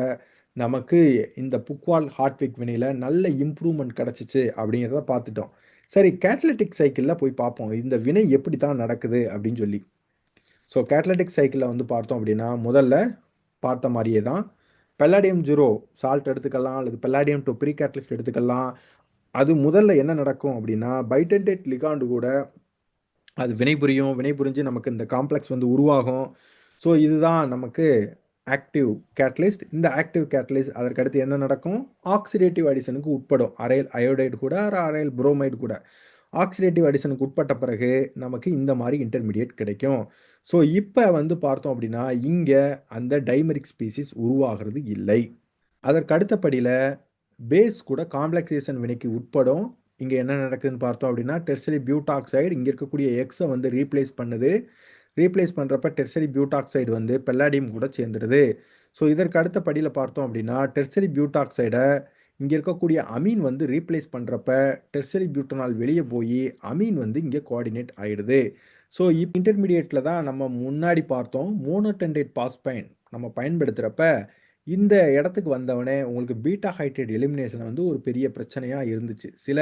நமக்கு இந்த புக்வால் ஹார்ட்விக் வினையில் நல்ல இம்ப்ரூவ்மெண்ட் கிடச்சிச்சு அப்படிங்கிறத பார்த்துட்டோம். சரி, கேட்டலிட்டிக் சைக்கிளில் போய் பார்ப்போம் இந்த வினை எப்படி தான் நடக்குது அப்படின்னு சொல்லி. ஸோ கேட்டலிட்டிக் சைக்கிளில் வந்து பார்த்தோம் அப்படின்னா முதல்ல பார்த்த மாதிரியே தான் பெல்லாடியம் 0 சால்ட் எடுத்துக்கலாம் அல்லது பெல்லாடியம் டு ப்ரீ கேட்டலிஸ்ட் எடுத்துக்கலாம். அது முதல்ல என்ன நடக்கும் அப்படின்னா பைடென்டேட் லிகாண்டு கூட அது வினைபுரிஞ்சு நமக்கு இந்த காம்ப்ளெக்ஸ் வந்து உருவாகும். ஸோ இதுதான் நமக்கு ஆக்டிவ் கேட்டலிஸ்ட். இந்த ஆக்டிவ் கேட்டலிஸ்ட் அதற்கடுத்து என்ன நடக்கும், ஆக்சிடேட்டிவ் அடிஷனுக்கு உட்படும். அரைல் அயோடைடு கூட அரைல் புரோமைடு கூட ஆக்சிடேட்டிவ் அடிஷனுக்கு உட்பட்ட பிறகு நமக்கு இந்த மாதிரி இன்டர்மீடியேட் கிடைக்கும். ஸோ இப்போ வந்து பார்த்தோம் அப்படின்னா இங்கே அந்த டைமரிக் ஸ்பீசிஸ் உருவாகிறது இல்லை. அதற்கு அடுத்தபடியில் பேஸ் கூட காம்ப்ளெக்சேஷன் வினைக்கு உட்படும். இங்கே என்ன நடக்குதுன்னு பார்த்தோம் அப்படின்னா டெர்சரி பியூட்டாக்சைடு இங்கே இருக்கக்கூடிய எக்ஸை வந்து ரீப்ளேஸ் பண்ணுது. ரீப்ளேஸ் பண்ணுறப்ப டெர்சரி பியூட்டாக்சைடு வந்து பெல்லாடியம் கூட சேர்ந்துடுது. ஸோ இதற்கு அடுத்த படியில் பார்த்தோம் அப்படின்னா டெர்சரி பியூட்டாக்சைடை இங்கே இருக்கக்கூடிய அமீன் வந்து ரீப்ளேஸ் பண்ணுறப்ப டெர்சரி பியூட்டனால் வெளியே போய் அமீன் வந்து இங்கே கோஆர்டினேட் ஆகிடுது. ஸோ இப்போ இன்டர்மீடியேட்டில் தான் நம்ம முன்னாடி பார்த்தோம் மோனோடென்டேட் பாஸ்பைன் நம்ம பயன்படுத்துகிறப்ப இந்த இடத்துக்கு வந்தவனே உங்களுக்கு பீட்டா ஹைட்ரேட் எலிமினேஷன் வந்து ஒரு பெரிய பிரச்சனையாக இருந்துச்சு. சில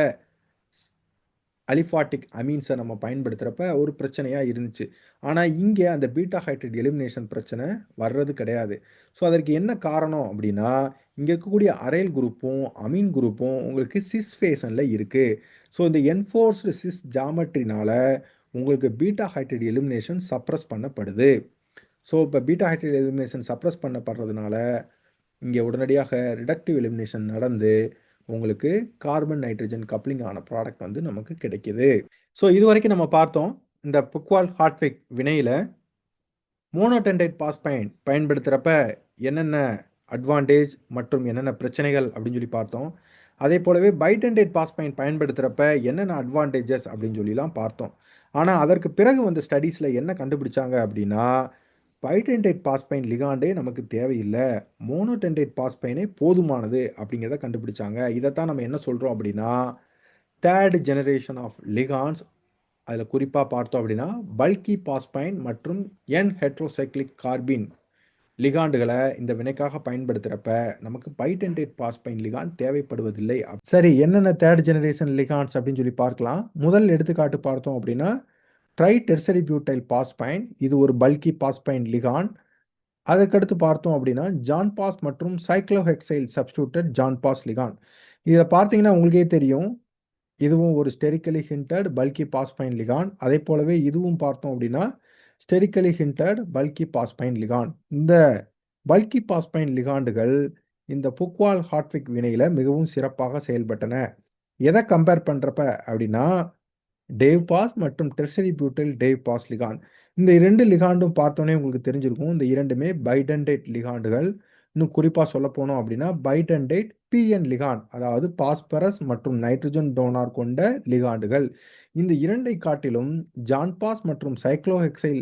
அலிஃபாட்டிக் அமீன்ஸை நம்ம பயன்படுத்துகிறப்ப ஒரு பிரச்சனையாக இருந்துச்சு. ஆனால் இங்கே அந்த பீட்டா ஹைட்ரேட் எலிமினேஷன் பிரச்சனை வர்றது கிடையாது. ஸோ அதற்கு என்ன காரணம் அப்படின்னா, இங்கே இருக்கக்கூடிய அரைல் குரூப்பும் அமீன் குரூப்பும் உங்களுக்கு சிஸ் ஃபேஷனில் இருக்குது. ஸோ இந்த என்ஃபோர்ஸ்டு சிஸ் ஜாமெட்ரினால உங்களுக்கு பீட்டா ஹைட்ரேட் எலிமினேஷன் சப்ரஸ் பண்ணப்படுது. ஸோ இப்போ பீட்டா ஹைட்ரேட் எலிமினேஷன் சப்ரஸ் பண்ணப்படுறதுனால இங்கே உடனடியாக ரிடக்டிவ் எலிமினேஷன் நடந்து உங்களுக்கு கார்பன் நைட்ரஜன் கப்ளிங் ஆன ப்ராடக்ட் வந்து நமக்கு கிடைக்குது. ஸோ இது வரைக்கும் நம்ம பார்த்தோம் இந்த புக்வால் ஹார்ட்விக் வினையில் மோனோடென்டைட் பாஸ்பைன் பயன்படுத்துகிறப்ப என்னென்ன அட்வான்டேஜ் மற்றும் என்னென்ன பிரச்சனைகள் அப்படின்னு சொல்லி பார்த்தோம். அதே போலவே பைடென்டைட் பாஸ்பைன் பயன்படுத்துகிறப்ப என்னென்ன அட்வான்டேஜஸ் அப்படின்னு சொல்லிலாம் பார்த்தோம். ஆனால் அதற்கு பிறகு வந்து ஸ்டடீஸில் என்ன கண்டுபிடிச்சாங்க அப்படின்னா, பைடென்டைட் பாஸ்பைன் லிகாண்டே நமக்கு தேவையில்லை, மோனோடென்டைட் பாஸ்பைனே போதுமானது அப்படிங்கிறத கண்டுபிடிச்சாங்க. இதைத்தான் நம்ம என்ன சொல்கிறோம் அப்படின்னா, தேர்ட் ஜெனரேஷன் ஆஃப் லிகான்ஸ். அதில் குறிப்பாக பார்த்தோம் அப்படின்னா பல்கி பாஸ்பைன் மற்றும் என் ஹெட்ரோசைக்ளிக் கார்பின் லிகாண்டுகளை இந்த வினைக்காக பயன்படுத்துகிறப்ப நமக்கு பைடென்டேட் பாஸ்பைன் லிகான் தேவைப்படுவதில்லை. சரி, என்னென்ன தேர்ட் ஜெனரேஷன் லிகான்ஸ் அப்படின்னு சொல்லி பார்க்கலாம். முதல் எடுத்துக்காட்டு பார்த்தோம் அப்படின்னா ட்ரை டெர்சரி பியூட்டைல் பாஸ்பைன். இது ஒரு பல்கி பாஸ்பைன் லிகான். அதற்கடுத்து பார்த்தோம் அப்படின்னா ஜான் பாஸ் மற்றும் சைக்ளோஹெக்சைல் சப்ஸ்டியூட்டட் ஜான் பாஸ் லிகான். இதை பார்த்தீங்கன்னா உங்களுக்கே தெரியும், இதுவும் ஒரு ஸ்டெரிக்கலி ஹிண்டட் பல்கி பாஸ்பைன் லிகான். அதே போலவே இதுவும் பார்த்தோம் அப்படின்னா ஸ்டெரிக்கலி ஹிண்டட் பல்கி பாஸ்பைன் லிகான். இந்த பல்கி பாஸ்பைன் லிகாண்டுகள் இந்த புக்வால் ஹார்ட்விக் வினையில் மிகவும் சிறப்பாக செயல்பட்டன. எதை கம்பேர் பண்ணுறப்ப அப்படின்னா டேவ் பாஸ் மற்றும் tertiary butyl DavePhos ligand. இந்த இரண்டு லிகாண்டும் பார்த்தோன்னே உங்களுக்கு தெரிஞ்சிருக்கும், இந்த இரண்டுமே பைடென்டைட் லிகாண்டுகள். இன்னும் குறிப்பாக சொல்ல போனோம் அப்படின்னா பைடென்டைட் பிஎன் லிகான், அதாவது பாஸ்பரஸ் மற்றும் நைட்ரஜன் டோனார் கொண்ட லிகாண்டுகள். இந்த இரண்டை காட்டிலும் ஜான் பாஸ் மற்றும் சைக்ளோஹெக்சைல்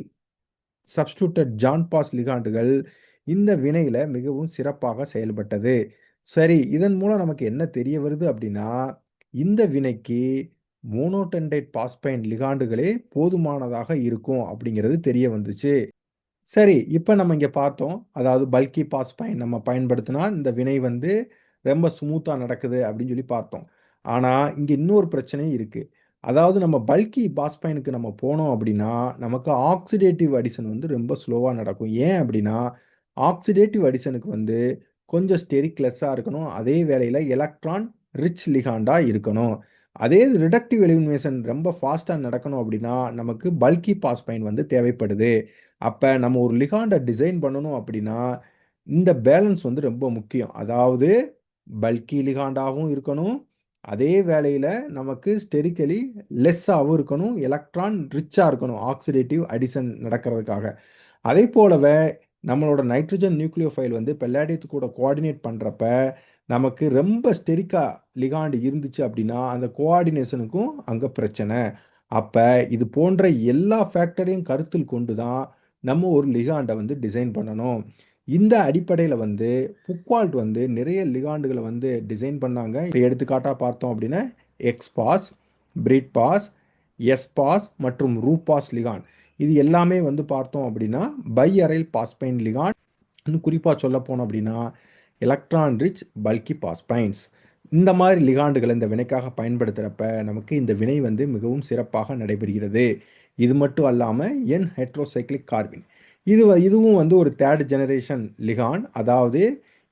சப்ஸ்டியூட்டட் ஜான் பாஸ் லிகாண்டுகள் இந்த வினையில மிகவும் சிறப்பாக செயல்பட்டது. சரி, இதன் மூலம் நமக்கு என்ன தெரிய வருது அப்படின்னா, இந்த வினைக்கு மோனோடென்டைட் பாஸ்பைன் லிகாண்டுகளே போதுமானதாக இருக்கும் அப்படிங்கிறது தெரிய வந்துச்சு. சரி, இப்போ நம்ம இங்கே பார்த்தோம், அதாவது பல்கி பாஸ்பைன் நம்ம பயன்படுத்தினா இந்த வினை வந்து ரொம்ப ஸ்மூத்தாக நடக்குது அப்படின்னு சொல்லி பார்த்தோம். ஆனால் இங்கே இன்னொரு பிரச்சனையும் இருக்குது. அதாவது நம்ம பல்கி பாஸ்பைனுக்கு நம்ம போனோம் அப்படின்னா நமக்கு ஆக்சிடேட்டிவ் அடிஷன் வந்து ரொம்ப ஸ்லோவாக நடக்கும். ஏன் அப்படின்னா ஆக்சிடேட்டிவ் அடிஷனுக்கு வந்து கொஞ்சம் ஸ்டெரிக் லெஸ்ஸாக இருக்கணும், அதே வேளையில் எலக்ட்ரான் ரிச் லிகாண்டாக இருக்கணும். அதே ரிடக்டிவ் எலிமினேஷன் ரொம்ப ஃபாஸ்ட்டாக நடக்கணும் அப்படின்னா நமக்கு பல்கி பாஸ்பைன் வந்து தேவைப்படுது. அப்போ நம்ம ஒரு லிகாண்டை டிசைன் பண்ணணும் அப்படின்னா இந்த பேலன்ஸ் வந்து ரொம்ப முக்கியம். அதாவது பல்கி லிகாண்டாகவும் இருக்கணும், அதே வேளையில் நமக்கு ஸ்டெரிக்கலி லெஸ்ஸாகவும் இருக்கணும், எலக்ட்ரான் ரிச்சாக இருக்கணும் ஆக்சிடேட்டிவ் அடிஷன் நடக்கிறதுக்காக. அதே போலவே நம்மளோட நைட்ரஜன் நியூக்ளியோஃபைல் வந்து பெல்லாடியத்து கூட கோஆர்டினேட் பண்ணுறப்ப நமக்கு ரொம்ப ஸ்டெரிக்கா லிகாண்டு இருந்துச்சு அப்படின்னா அந்த கோஆர்டினேஷனுக்கும் அங்கே பிரச்சனை. அப்போ இது போன்ற எல்லா ஃபேக்டரையும் கருத்தில் கொண்டு தான் நம்ம ஒரு லிகாண்டை வந்து டிசைன் பண்ணணும். இந்த அடிப்படையில் வந்து புக்வால்ட் வந்து நிறைய லிகாண்டுகளை வந்து டிசைன் பண்ணாங்க. இப்போ எடுத்துக்காட்டாக பார்த்தோம் அப்படின்னா எக்ஸ்பாஸ், பிரிட் பாஸ், எஸ்பாஸ் மற்றும் ரூபாஸ் லிகான். இது எல்லாமே வந்து பார்த்தோம் அப்படின்னா பை அரைல் பாஸ்பைன் லிகான். இன்னும் குறிப்பாக சொல்ல போனோம் அப்படின்னா எலக்ட்ரான் ரிச் பல்கி பாஸ்பைன்ஸ். இந்த மாதிரி லிகாண்டுகளை இந்த வினைக்காக பயன்படுத்துகிறப்ப நமக்கு இந்த வினை வந்து மிகவும் சிறப்பாக நடைபெறுகிறது. இது மட்டும் அல்லாமல் என் ஹெட்ரோசைக்ளிக் கார்பின் இதுவும் வந்து ஒரு தேர்ட் ஜெனரேஷன் லிகான். அதாவது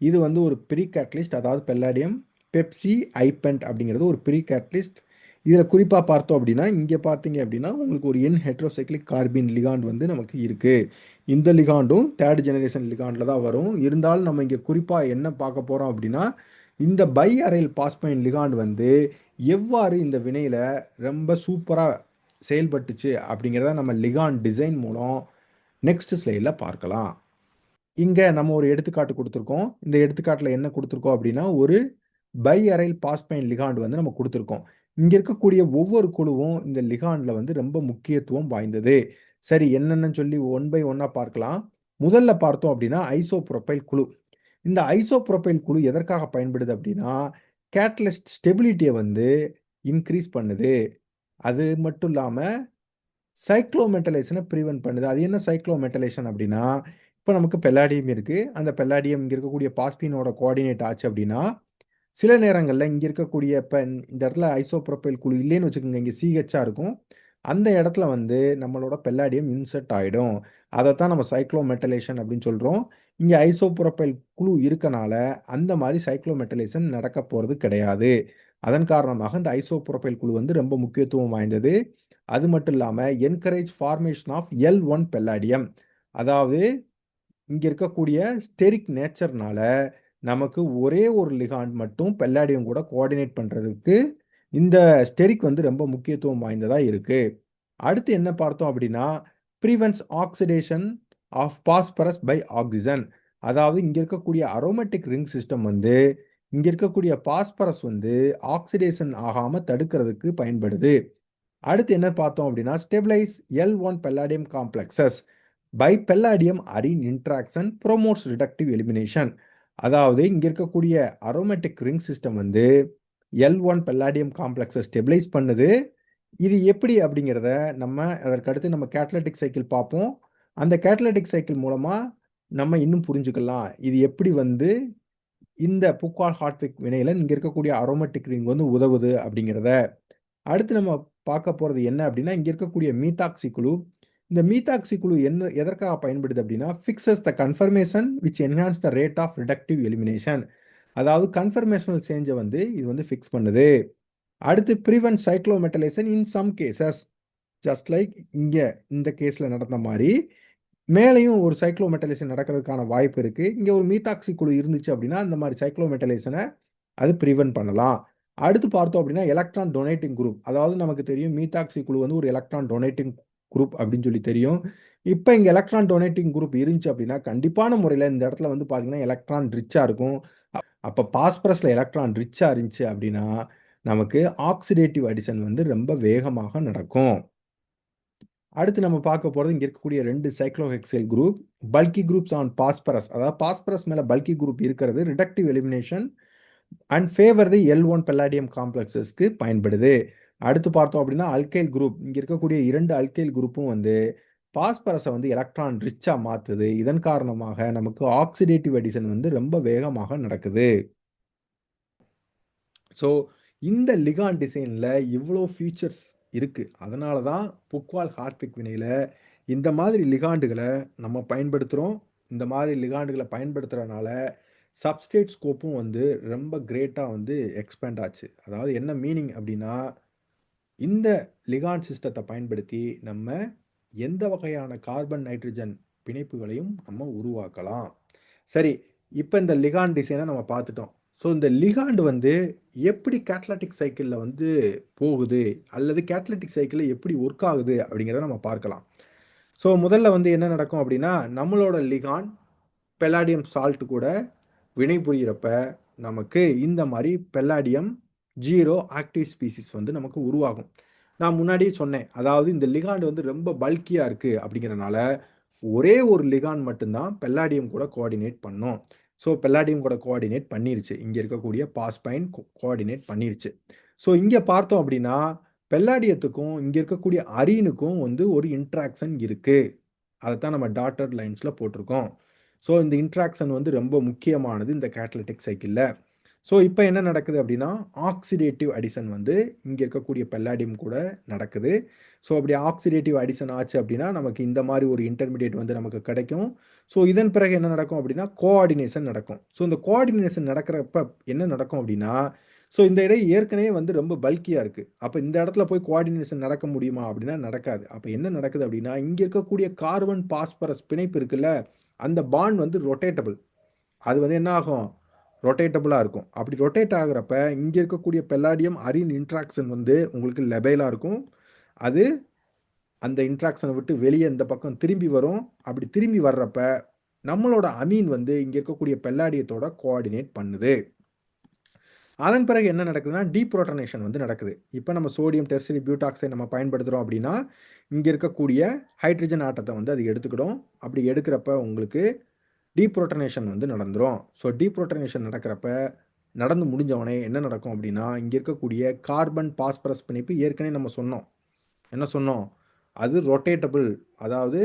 இது வந்து ஒரு ப்ரீ கேட்டலிஸ்ட், அதாவது பெல்லாடியம் பெப்சி ஐபென்ட் அப்படிங்கிறது ஒரு ப்ரீ கேட்டலிஸ்ட். இதில் குறிப்பாக பார்த்தோம் அப்படின்னா இங்கே பார்த்தீங்க அப்படின்னா உங்களுக்கு ஒரு என் ஹெட்ரோசைக்ளிக் கார்பின் லிகாண்ட் வந்து நமக்கு இருக்குது. இந்த லிகாண்டும் தேர்ட் ஜெனரேஷன் லிகாண்டில் தான் வரும். இருந்தாலும் நம்ம இங்கே குறிப்பாக என்ன பார்க்க போகிறோம் அப்படின்னா இந்த பை அரைல் பாஸ்பைன் லிகாண்ட் வந்து எவ்வாறு இந்த வினையில் ரொம்ப சூப்பராக செயல்பட்டுச்சு அப்படிங்கிறத நம்ம லிகாண்ட் டிசைன் மூலம் நெக்ஸ்ட் ஸ்லைடில் பார்க்கலாம். இங்கே நம்ம ஒரு எடுத்துக்காட்டு கொடுத்துருக்கோம். இந்த எடுத்துக்காட்டில் என்ன கொடுத்துருக்கோம் அப்படின்னா ஒரு பை அரைல் பாஸ்பைன் லிகாண்ட் வந்து நம்ம கொடுத்துருக்கோம். இங்கே இருக்கக்கூடிய ஒவ்வொரு குழுவும் இந்த லிகாண்டில் வந்து ரொம்ப முக்கியத்துவம் வாய்ந்தது. சரி, என்னென்னு சொல்லி ஒன் பை ஒன்னாக பார்க்கலாம். முதல்ல பார்த்தோம் அப்படின்னா ஐசோப்ரோபைல் குழு. இந்த ஐசோப்ரோபைல் குழு எதற்காக பயன்படுது அப்படின்னா கேட்டலிஸ்ட் ஸ்டெபிலிட்டியை வந்து இன்க்ரீஸ் பண்ணுது. அது மட்டும் இல்லாமல் சைக்ளோமெட்டலேஷனை ப்ரிவென்ட் பண்ணுது. அது என்ன சைக்ளோமெட்டலேஷன் அப்படின்னா இப்போ நமக்கு பெல்லாடியம் இருக்குது, அந்த பெல்லாடியம் இங்கே இருக்கக்கூடிய பாஸ்பீனோட கோஆர்டினேட் ஆச்சு அப்படின்னா சில நேரங்கள்ல இங்க இருக்கக்கூடிய இப்ப இந்த இடத்துல ஐசோப்ரோபைல் குழு இல்லைன்னு வச்சுக்கோங்க. இங்க CHஆ இருக்கும். அந்த இடத்துல வந்து நம்மளோட பெல்லாடியம் இன்சர்ட் ஆயிடும். அதத்தான் நம்ம சைக்ளோமெட்டலேஷன் அப்படின்னு சொல்றோம். இங்க ஐசோப்ரோபைல் குழு இருக்கனால அந்த மாரி சைக்ளோமெட்டலேஷன் நடக்க போறது கிடையாது. அதன் காரணமாக இந்த ஐசோப்ரோபைல் குழு வந்து ரொம்ப முக்கியத்துவம் வாய்ந்தது. அது மட்டும் இல்லாம encourage formation of L1 palladium. அதாவது இங்க இருக்கக்கூடிய ஸ்டெரிக் நேச்சர்னால நமக்கு ஒரே ஒரு லிகாண்ட் மட்டும் பெல்லாடியம் கூட கோஆர்டினேட் பண்றதுக்கு இந்த ஸ்டெரிக் வந்து ரொம்ப முக்கியத்துவம் வாய்ந்ததா இருக்கு. அடுத்து என்ன பார்த்தோம் அப்படின்னா, prevents oxidation of phosphorus by oxygen. அதாவது இங்க இருக்கக்கூடிய அரோமேட்டிக் ரிங் சிஸ்டம் வந்து இங்க இருக்கக்கூடிய பாஸ்பரஸ் வந்து ஆக்சிடேஷன் ஆகாம தடுக்கிறதுக்கு பயன்படுது. அடுத்து என்ன பார்த்தோம் அப்படின்னா, stabilize L1 palladium complexes by palladium arene interaction promotes reductive elimination. அதாவது இங்க இருக்கக்கூடிய அரோமேட்டிக் ரிங் சிஸ்டம் வந்து L1 பெல்லாடியம் காம்ப்ளெக்ஸை ஸ்டெபிலைஸ் பண்ணுது. இது எப்படி அப்படிங்கிறத நம்ம அதற்கடுத்து நம்ம கேட்டலிட்டிக் சைக்கிள் பார்ப்போம். அந்த கேட்டலிட்டிக் சைக்கிள் மூலமா நம்ம இன்னும் புரிஞ்சுக்கலாம். இது எப்படி வந்து இந்த புக்வால் ஹார்ட்விக் வினையில இங்க இருக்கக்கூடிய அரோமேட்டிக் ரிங் வந்து உதவுது அப்படிங்கிறத. அடுத்து நம்ம பார்க்க போறது என்ன அப்படின்னா, இங்க இருக்கக்கூடிய மீத்தாக்சி குழு. இந்த மீத்தாக்சி குழு எதற்காக பயன்படுது அப்படின்னா, fixes the conformation which enhance the rate of reductive elimination. அதாவது கன்ஃபர்மேஷனல் சேஞ்ச வந்து இது வந்து ஃபிக்ஸ் பண்ணுது. அடுத்து prevent cyclometalation in some cases. Just like இங்க இந்த கேஸ்ல நடந்த மாரி, மேலேயும் ஒரு சைக்ளோமெட்டலேஷன் நடக்கிறதுக்கான வாய்ப்பு இருக்கு. இங்க ஒரு மீத்தாக்சி குழு இருந்துச்சு அப்படின்னா, அந்த மாரி சைக்ளோமெட்டலேஷன அது பிரிவென்ட் பண்ணலாம். அடுத்து பார்த்தோம் அப்படின்னா, எலக்ட்ரான் டொனேட்டிங் குரூப். அதாவது நமக்கு தெரியும் மீத்தாக்சி குழு வந்து ஒரு எலக்ட்ரான் டொனேட்டிங் குரூப் அப்படின்னு சொல்லி தெரியும். இப்ப இங்க எலக்ட்ரான் டொனேட்டிங் குரூப் இருந்துச்சு அப்படின்னா, கண்டிப்பான முறையில இந்த இடத்துல வந்து பார்த்தீங்கன்னா, எலக்ட்ரான் ரிச்சா இருக்கும். அப்ப பாஸ்பரஸ்ல எலக்ட்ரான் ரிச்சா இருந்துச்சு அப்படின்னா, நமக்கு ஆக்சிடேட்டிவ் அடிஷன் வந்து ரொம்ப வேகமாக நடக்கும். அடுத்து நம்ம பார்க்க போறது இங்க இருக்கக்கூடிய 2 cyclohexyl group. Bulky groups on phosphorus. அதாவது பாஸ்பரஸ் மேல பல்கி குரூப் இருக்கிறது reductive elimination and favour the L1 palladium காம்ப்ளெக்ஸஸ்க்கு பயன்படுது. அடுத்து பார்த்தோம் அப்படின்னா, அல்கைல் குரூப். இங்க இருக்கக்கூடிய 2 அல்கைல் குரூப்பும் வந்து பாஸ்பரஸை வந்து எலக்ட்ரான் ரிச்சா மாத்துது. இதன் காரணமாக நமக்கு ஆக்சிடேட்டிவ் அடிஷன் வந்து ரொம்ப வேகமாக நடக்குது. ஸோ இந்த லிகாண்ட் டிசைன்ல இவ்வளோ ஃபீச்சர்ஸ் இருக்கு. அதனால தான் புக்வால் ஹார்ட்விக் வினையில இந்த மாதிரி லிகாண்டுகளை நம்ம பயன்படுத்துறோம். இந்த மாதிரி லிகாண்டுகளை பயன்படுத்துறனால சப்ஸ்ட்ரேட் ஸ்கோப்பும் வந்து ரொம்ப கிரேட்டா வந்து எக்ஸ்பேண்ட் ஆச்சு. அதாவது என்ன மீனிங் அப்படின்னா, இந்த லிகாண்ட் சிஸ்டத்தை பயன்படுத்தி நம்ம எந்த வகையான கார்பன் நைட்ரஜன் பிணைப்புகளையும் நம்ம உருவாக்கலாம். சரி, இப்போ இந்த லிகாண்ட் டிசைனை நம்ம பார்த்துட்டோம். ஸோ இந்த லிகாண்ட் வந்து எப்படி கேட்டலிட்டிக் சைக்கிளில் வந்து போகுது அல்லது கேட்டலிட்டிக் சைக்கிளில் எப்படி ஒர்க் ஆகுது அப்படிங்கிறத நம்ம பார்க்கலாம். ஸோ முதல்ல வந்து என்ன நடக்கும் அப்படின்னா, நம்மளோட லிகாண்ட் பெல்லாடியம் சால்ட் கூட வினை புரிகிறப்ப நமக்கு இந்த மாதிரி பெல்லாடியம் 0 ஆக்டிவ் ஸ்பீசிஸ் வந்து நமக்கு உருவாகும். நான் முன்னாடியே சொன்னேன். அதாவது இந்த லிகாண்ட் வந்து ரொம்ப பல்கியா இருக்கு அப்படிங்கிறனால ஒரே ஒரு லிகாண்ட் மட்டும்தான் பெல்லாடியம் கூட கோஆர்டினேட் பண்ணும். ஸோ பெல்லாடியம் கூட கோஆர்டினேட் பண்ணிருச்சு. இங்க இருக்கக்கூடிய பாஸ்பைன் கோஆர்டினேட் பண்ணிருச்சு. ஸோ இங்க பார்த்தோம் அப்படின்னா, பெல்லாடியத்துக்கும் இங்க இருக்கக்கூடிய அரீனுக்கும் வந்து ஒரு இன்ட்ராக்ஷன் இருக்கு. அதைத்தான் நம்ம டாட்டட் லைன்ஸ்ல போட்டிருக்கோம். ஸோ இந்த இன்ட்ராக்ஷன் வந்து ரொம்ப முக்கியமானது இந்த கேட்டலிட்டிக் சைக்கிளில். ஸோ இப்போ என்ன நடக்குது அப்படின்னா, ஆக்சிடேட்டிவ் அடிஷன் வந்து இங்கே இருக்கக்கூடிய பெல்லாடியம் கூட நடக்குது. ஸோ அப்படி ஆக்சிடேட்டிவ் அடிஷன் ஆச்சு அப்படின்னா நமக்கு இந்த மாதிரி ஒரு இன்டர்மீடியேட் வந்து நமக்கு கிடைக்கும். ஸோ இதன் பிறகு என்ன நடக்கும் அப்படின்னா, கோஆர்டினேஷன் நடக்கும். ஸோ இந்த கோஆர்டினேஷன் நடக்கிறப்ப என்ன நடக்கும் அப்படின்னா, ஸோ இந்த இடம் ஏற்கனவே வந்து ரொம்ப பல்கியாக இருக்குது. அப்போ இந்த இடத்துல போய் கோஆர்டினேஷன் நடக்க முடியுமா அப்படின்னா நடக்காது. அப்போ என்ன நடக்குது அப்படின்னா, இங்கே இருக்கக்கூடிய கார்பன் பாஸ்பரஸ் பிணைப்பு இருக்குல்ல, அந்த பாண்ட் வந்து ரொட்டேட்டபிள். அது வந்து என்ன ஆகும், ரொட்டேட்டபிளாக இருக்கும். அப்படி ரொட்டேட் ஆகுறப்ப இங்கே இருக்கக்கூடிய பெல்லாடியம் அரீன் இன்ட்ராக்ஷன் வந்து உங்களுக்கு லெபைலாக இருக்கும். அது அந்த இன்ட்ராக்ஷனை விட்டு வெளியே இந்த பக்கம் திரும்பி வரும். அப்படி திரும்பி வர்றப்ப நம்மளோட அமீன் வந்து இங்கே இருக்கக்கூடிய பெல்லாடியத்தோட கோஆர்டினேட் பண்ணுது. அதன் பிறகு என்ன நடக்குதுன்னா, டீப்ரோட்டனேஷன் வந்து நடக்குது. இப்போ நம்ம சோடியம் டெர்சியரி பியூட்டாக்சைடு நம்ம பயன்படுத்துகிறோம் அப்படின்னா, இங்கே இருக்கக்கூடிய ஹைட்ரஜன் ஆட்டத்தை வந்து அது எடுத்துக்கிடும். அப்படி எடுக்கிறப்ப உங்களுக்கு டீப்ரோட்டனேஷன் வந்து நடந்துரும். ஸோ டீப்ரோட்டனேஷன் நடக்கிறப்ப நடந்து முடிஞ்சவொடனே என்ன நடக்கும் அப்படின்னா, இங்கே இருக்கக்கூடிய கார்பன் பாஸ்பரஸ் பிணைப்பு ஏற்கனவே நம்ம சொன்னோம். என்ன சொன்னோம்? அது ரொட்டேட்டபிள். அதாவது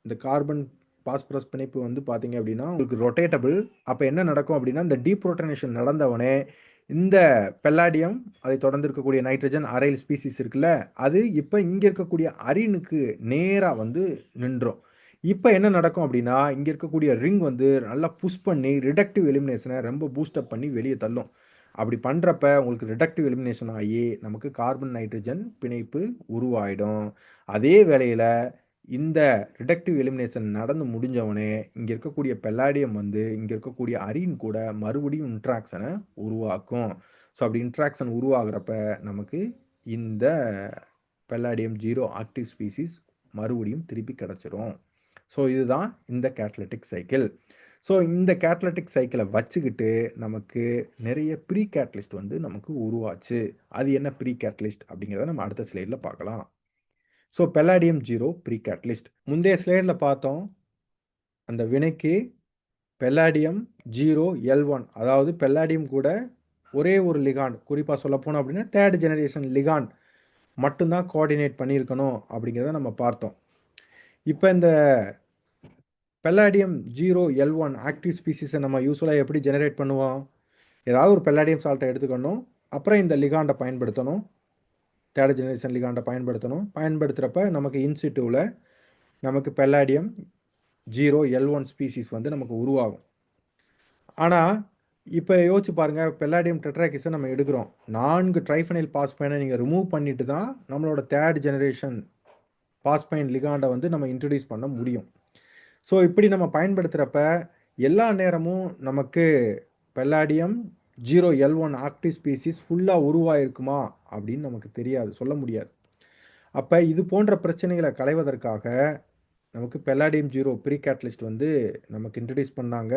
இந்த கார்பன் பாஸ்பரஸ் பிணைப்பு வந்து பார்த்தீங்க அப்படின்னா உங்களுக்கு ரொட்டேட்டபிள். அப்போ என்ன நடக்கும் அப்படின்னா, இந்த டீப்ரோட்டனேஷன் நடந்தவொடனே இந்த பெல்லாடியம் அதை தொடர்ந்து இருக்கக்கூடிய நைட்ரஜன் அரைல் ஸ்பீசிஸ் இருக்குல்ல, அது இப்போ இங்கே இருக்கக்கூடிய அரினுக்கு நேராக வந்து நின்றோம். இப்போ என்ன நடக்கும் அப்படின்னா, இங்கே இருக்கக்கூடிய ரிங் வந்து நல்லா புஷ் பண்ணி ரிடக்டிவ் எலிமினேஷனை ரொம்ப பூஸ்டப் பண்ணி வெளியே தள்ளும். அப்படி பண்ணுறப்ப உங்களுக்கு ரிடக்டிவ் எலிமினேஷன் ஆகி நமக்கு கார்பன் நைட்ரஜன் பிணைப்பு உருவாயிடும். அதே வேளையில் இந்த ரிடக்டிவ் எலிமினேஷன் நடந்து முடிஞ்சவனே இங்கே இருக்கக்கூடிய பெல்லாடியம் வந்து இங்கே இருக்கக்கூடிய அரின் கூட மறுபடியும் இன்ட்ராக்ஷனை உருவாக்கும். ஸோ அப்படி இன்ட்ராக்ஷன் உருவாகிறப்ப நமக்கு இந்த பெல்லாடியம் 0 ஆக்டிவ் ஸ்பீசிஸ் மறுபடியும் திருப்பி கிடச்சிரும். ஸோ இதுதான் இந்த கேட்டலிட்டிக் சைக்கிள். ஸோ இந்த கேட்டலிட்டிக் சைக்கிளை வச்சுக்கிட்டு நமக்கு நிறைய ப்ரீ கேட்டலிஸ்ட் வந்து நமக்கு உருவாச்சு. அது என்ன ப்ரீ கேட்டலிஸ்ட் அப்படிங்கிறத நம்ம அடுத்த ஸ்லைடில் பார்க்கலாம். So palladium 0 pre catalyst. முந்தைய ஸ்லைடில் பார்த்தோம், அந்த வினைக்கு பெல்லாடியம் 0L1, அதாவது பெல்லாடியம் கூட ஒரே ஒரு லிகாண்ட், குறிப்பாக சொல்ல போனோம் அப்படின்னா தேர்ட் ஜெனரேஷன் லிகாண்ட் மட்டும்தான் கோஆர்டினேட் பண்ணியிருக்கணும் அப்படிங்கிறத நம்ம பார்த்தோம். இப்போ இந்த பெல்லாடியம் 0L1 ஆக்டிவ் ஸ்பீசிஸை நம்ம யூஸ்வலாக எப்படி ஜெனரேட் பண்ணுவோம்? ஏதாவது ஒரு பெல்லாடியம் சால்ட்டை எடுத்துக்கணும், அப்புறம் இந்த லிகாண்டை பயன்படுத்தணும், தேர்ட் ஜெனரேஷன் லிகாண்டை பயன்படுத்தணும். பயன்படுத்துகிறப்ப நமக்கு இன்சிட்டுவில் நமக்கு பெல்லாடியம் 0L1 ஸ்பீசிஸ் வந்து நமக்கு உருவாகும். ஆனால் இப்போ யோசிச்சு பாருங்கள், பெல்லாடியம் டெட்ராகிஸை நம்ம எடுக்கிறோம், 4 ட்ரைஃபனைல் பாஸ்பைனை நீங்கள் ரிமூவ் பண்ணிட்டு தான் நம்மளோட தேர்ட் ஜெனரேஷன் பாஸ்பைன் லிகாண்டை வந்து நம்ம இன்ட்ரடியூஸ் பண்ண முடியும். ஸோ இப்படி நம்ம பயன்படுத்துகிறப்ப எல்லா நேரமும் நமக்கு பெல்லாடியம் 0L1 ஆக்டிவ் ஸ்பீசிஸ் ஃபுல்லாக உருவாயிருக்குமா அப்படின்னு நமக்கு தெரியாது, சொல்ல முடியாது. அப்போ இது போன்ற பிரச்சனைகளை களைவதற்காக நமக்கு பெல்லாடியம் 0 ப்ரீ கேட்டலிஸ்ட் வந்து நமக்கு இன்ட்ரடியூஸ் பண்ணாங்க.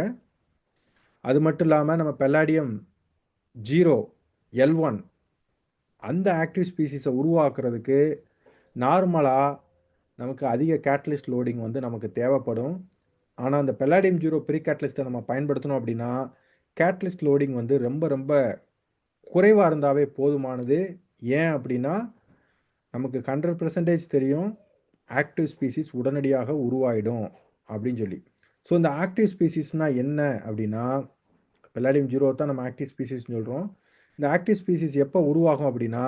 அது மட்டும் இல்லாமல் நம்ம பெல்லாடியம் 0L1 அந்த ஆக்டிவ் ஸ்பீசிஸை உருவாக்குறதுக்கு நார்மலாக நமக்கு அதிக கேட்டலிஸ்ட் லோடிங் வந்து நமக்கு தேவைப்படும். ஆனால் அந்த பெல்லாடியம் 0 ப்ரீ கேட்டலிஸ்ட்டை நம்ம பயன்படுத்தணும் அப்படின்னா கேட்டலிஸ்ட் லோடிங் வந்து ரொம்ப ரொம்ப குறைவாக இருந்தாவே போதுமானது. ஏன் அப்படின்னா நமக்கு 100% தெரியும் ஆக்டிவ் ஸ்பீசிஸ் உடனடியாக உருவாயிடும் அப்படின்னு சொல்லி. ஸோ இந்த ஆக்டிவ் ஸ்பீசிஸ்னால் என்ன அப்படின்னா, பெல்லாடியம் 0 தான் நம்ம ஆக்டிவ் ஸ்பீசிஸ்னு சொல்கிறோம். இந்த ஆக்டிவ் ஸ்பீசிஸ் எப்போ உருவாகும் அப்படின்னா,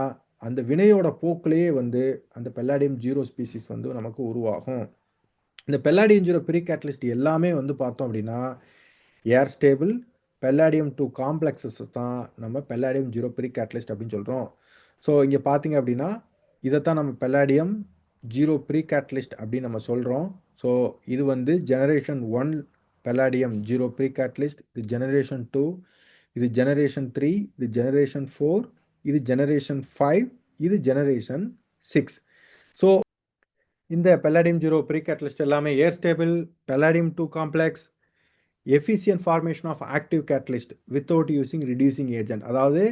அந்த வினையோட போக்கிலேயே வந்து அந்த பெல்லாடியம் 0 ஸ்பீசிஸ் வந்து நமக்கு உருவாகும். இந்த பெல்லாடியம் 0 ப்ரீ கேட்டலிஸ்ட் எல்லாமே வந்து பார்த்தோம் அப்படின்னா ஏர் ஸ்டேபிள் பெல்லாடியம் 2 காம்ப்ளெக்ஸஸ் தான் நம்ம பெல்லாடியம் 0 ப்ரீ கேட்டலிஸ்ட் அப்படின்னு சொல்கிறோம். ஸோ இங்கே பார்த்தீங்க அப்படின்னா இதைத்தான் நம்ம பெல்லாடியம் 0 ப்ரீ கேட்டலிஸ்ட் அப்படின்னு நம்ம சொல்கிறோம். ஸோ இது வந்து ஜெனரேஷன் 1 பெல்லாடியம் 0 ப்ரீ கேட்டலிஸ்ட், இது ஜெனரேஷன் 2, இது ஜெனரேஷன் 3, இது ஜெனரேஷன் 4, இது ஜெனரேஷன் 5, இது ஜெனரேஷன் 6. ஸோ இந்த பெல்லாடியம் 0 ப்ரீ கேட்டலிஸ்ட் எல்லாமே air stable, palladium 2 complex, efficient formation of active catalyst without using reducing agent. அதாவது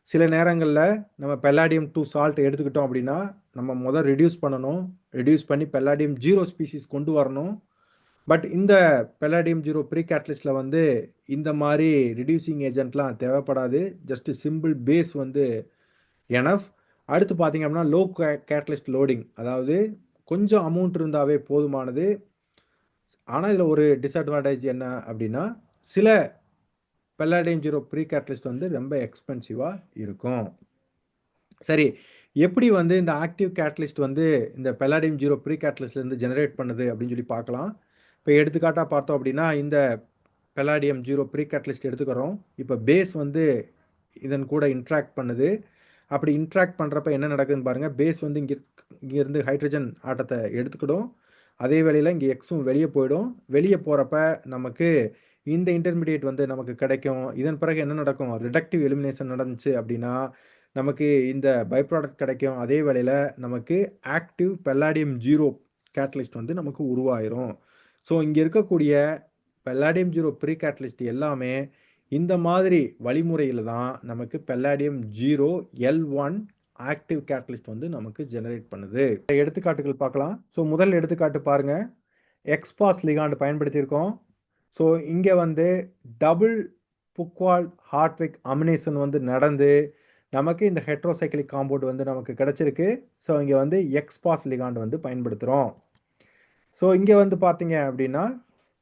சில நேரங்களில் நம்ம பெல்லாடியம் 2 சால்ட் எடுத்துக்கிட்டோம் அப்படின்னா நம்ம முதல் ரிடியூஸ் பண்ணணும், ரிடியூஸ் பண்ணி பெல்லாடியம் 0 ஸ்பீசிஸ் கொண்டு வரணும். பட் இந்த பெல்லாடியம் 0 ப்ரீ கேட்டலிஸ்டில் வந்து இந்த மாதிரி ரிடியூசிங் ஏஜென்ட்லாம் தேவைப்படாது. ஜஸ்ட் சிம்பிள் பேஸ் வந்து எனஃப். அடுத்து பார்த்தீங்க அப்படின்னா லோ கேட்டலிஸ்ட் லோடிங், அதாவது கொஞ்சம் அமௌண்ட் இருந்தாவே போதுமானது. ஆனால் இதில் ஒரு டிஸ்அட்வான்டேஜ் என்ன அப்படின்னா சில பெல்லாடியம் 0 ப்ரீ கேட்டலிஸ்ட் வந்து ரொம்ப எக்ஸ்பென்சிவாக இருக்கும். சரி, எப்படி வந்து இந்த ஆக்டிவ் கேட்டலிஸ்ட் வந்து இந்த பெல்லாடியம் 0 ப்ரீ கேட்டலிஸ்ட்லேருந்து ஜெனரேட் பண்ணுது அப்படின்னு சொல்லி பார்க்கலாம். இப்போ எடுத்துக்காட்டாக பார்த்தோம் அப்படின்னா இந்த பெல்லாடியம் 0 ப்ரீ கேட்டலிஸ்ட் எடுத்துக்கிறோம். இப்போ பேஸ் வந்து இதன் கூட இன்ட்ராக்ட் பண்ணுது. அப்படி இன்ட்ராக்ட் பண்ணுறப்ப என்ன நடக்குதுன்னு பாருங்கள். பேஸ் வந்து இங்கேருந்து ஹைட்ரஜன் ஆட்டத்தை எடுத்துக்கிடும். அதே வேளையில் இங்கே எக்ஸும் வெளியே போயிடும். வெளியே போகிறப்ப நமக்கு இந்த இன்டர்மீடியேட் வந்து நமக்கு கிடைக்கும். இதன் பிறகு என்ன நடக்கும், ரிடக்டிவ் எலிமினேஷன் நடந்துச்சு அப்படின்னா நமக்கு இந்த பை ப்ராடக்ட் கிடைக்கும். அதே வேளையில் நமக்கு ஆக்டிவ் பெல்லாடியம் 0 கேட்டலிஸ்ட் வந்து நமக்கு உருவாயிரும். ஸோ இங்கே இருக்கக்கூடிய பெல்லாடியம் 0 ப்ரீ கேட்டலிஸ்ட் எல்லாமே இந்த மாதிரி வழிமுறையில் தான் நமக்கு பெல்லாடியம் 0L1 ஆக்டிவ் கேட்டலிஸ்ட் வந்து நமக்கு ஜெனரேட் பண்ணுது. எடுத்துக்காட்டுகள் பார்க்கலாம். ஸோ முதல் எடுத்துக்காட்டு பாருங்க, எக்ஸ்பாஸ் லிகாண்ட் பயன்படுத்தியிருக்கோம். ஸோ இங்கே வந்து டபுள் புக்வால் ஹார்ட்விக் அமினேஷன் வந்து நடந்து நமக்கு இந்த ஹெட்ரோசைக்கிளிக் காம்பவுண்ட் வந்து நமக்கு கிடைச்சிருக்கு. ஸோ இங்கே வந்து எக்ஸ்பாஸ் லிகாண்ட் வந்து பயன்படுத்துகிறோம். ஸோ இங்கே வந்து பார்த்தீங்க அப்படின்னா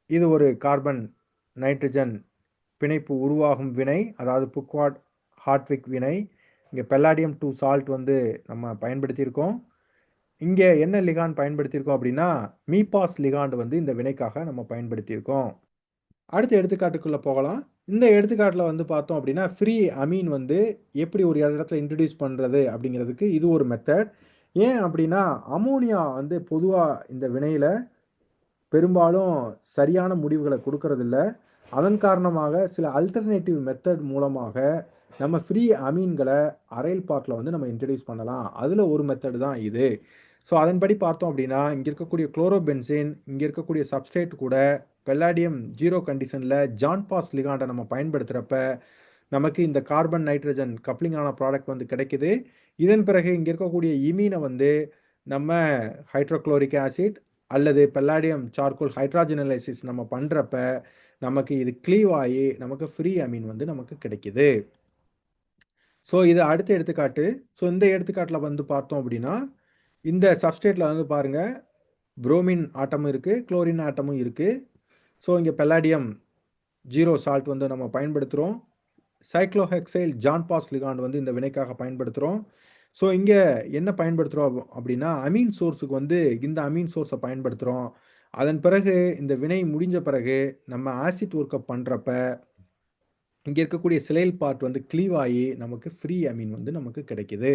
இது ஒரு கார்பன் நைட்ரஜன் பிணைப்பு உருவாகும் வினை, அதாவது புக்வாட் ஹார்ட்விக் வினை. இங்கே பெல்லாடியம் 2 சால்ட் வந்து நம்ம பயன்படுத்தியிருக்கோம். இங்கே என்ன லிகாண்ட் பயன்படுத்தியிருக்கோம் அப்படின்னா, மீபாஸ் லிகாண்ட் வந்து இந்த வினைக்காக நம்ம பயன்படுத்தியிருக்கோம். அடுத்த எடுத்துக்காட்டுக்குள்ள போகலாம். இந்த எடுத்துக்காட்டுல வந்து பார்த்தோம் அப்படின்னா, ஃப்ரீ அமீன் வந்து எப்படி ஒரு இடத்துல இன்ட்ரோடியூஸ் பண்றது அப்படிங்கிறதுக்கு இது ஒரு மெத்தட். ஏன் அப்படின்னா, அமோனியா வந்து பொதுவா இந்த வினையில பெரும்பாலும் சரியான முடிவுகள குடுக்கறதில்ல. அதன் காரணமாக சில அல்டர்னேட்டிவ் மெத்தட் மூலமாக நம்ம ஃப்ரீ அமீன்கள அரைல் பார்ட்ல வந்து நம்ம இன்ட்ரோடியூஸ் பண்ணலாம். அதுல ஒரு மெத்தட் தான் இது. ஸோ அதன்படி பார்த்தோம் அப்படின்னா, இங்க இருக்கக்கூடிய குளோரோபென்சீன், இங்க இருக்கக்கூடிய சப்ஸ்ட்ரேட் கூட பெல்லாடியம் 0 கண்டிஷன்ல ஜான் பாஸ் லிகாண்ட நம்ம பயன்படுத்துறப்ப, நமக்கு இந்த கார்பன் நைட்ரஜன் கப்ளிங் ஆன ப்ராடக்ட் வந்து கிடைக்குது. இதன் பிறகு இங்க இருக்கக்கூடிய இமீன வந்து நம்ம ஹைட்ரோகுளோரிக் ஆசிட் அல்லது பெல்லாடியம் சார்கோல் ஹைட்ராஜனலைசிஸ் நம்ம பண்றப்ப, நமக்கு இது க்ளீவ் ஆயி நமக்கு ஃப்ரீ அமீன் வந்து நமக்கு கிடைக்குது. ஸோ இது அடுத்த எடுத்துக்காட்டு. ஸோ இந்த எடுத்துக்காட்டுல வந்து பார்த்தோம் அப்படின்னா, இந்த சப்ஸ்ட்ரேட்ல வந்து பாருங்க, புரோமின் ஆட்டமும் இருக்கு, குளோரின் ஆட்டமும் இருக்கு. ஸோ இங்க பெல்லாடியம் 0 சால்ட் வந்து நம்ம பயன்படுத்துறோம். சைக்ளோஹெக்சைல் ஜான் பாஸ் லிகாண்ட் வந்து இந்த வினைக்காக பயன்படுத்துறோம். ஸோ இங்க என்ன பயன்படுத்துறோம் அப்படின்னா, அமீன் சோர்ஸுக்கு வந்து இந்த அமீன் சோர்ஸை பயன்படுத்துறோம். அதன் பிறகு இந்த வினை முடிஞ்ச பிறகு நம்ம ஆசிட் ஒர்க்கப் பண்றப்ப, இங்க இருக்கக்கூடிய சிலைல் பார்ட் வந்து க்ளீவ் ஆயி நமக்கு ஃப்ரீ அமீன் வந்து நமக்கு கிடைக்குது.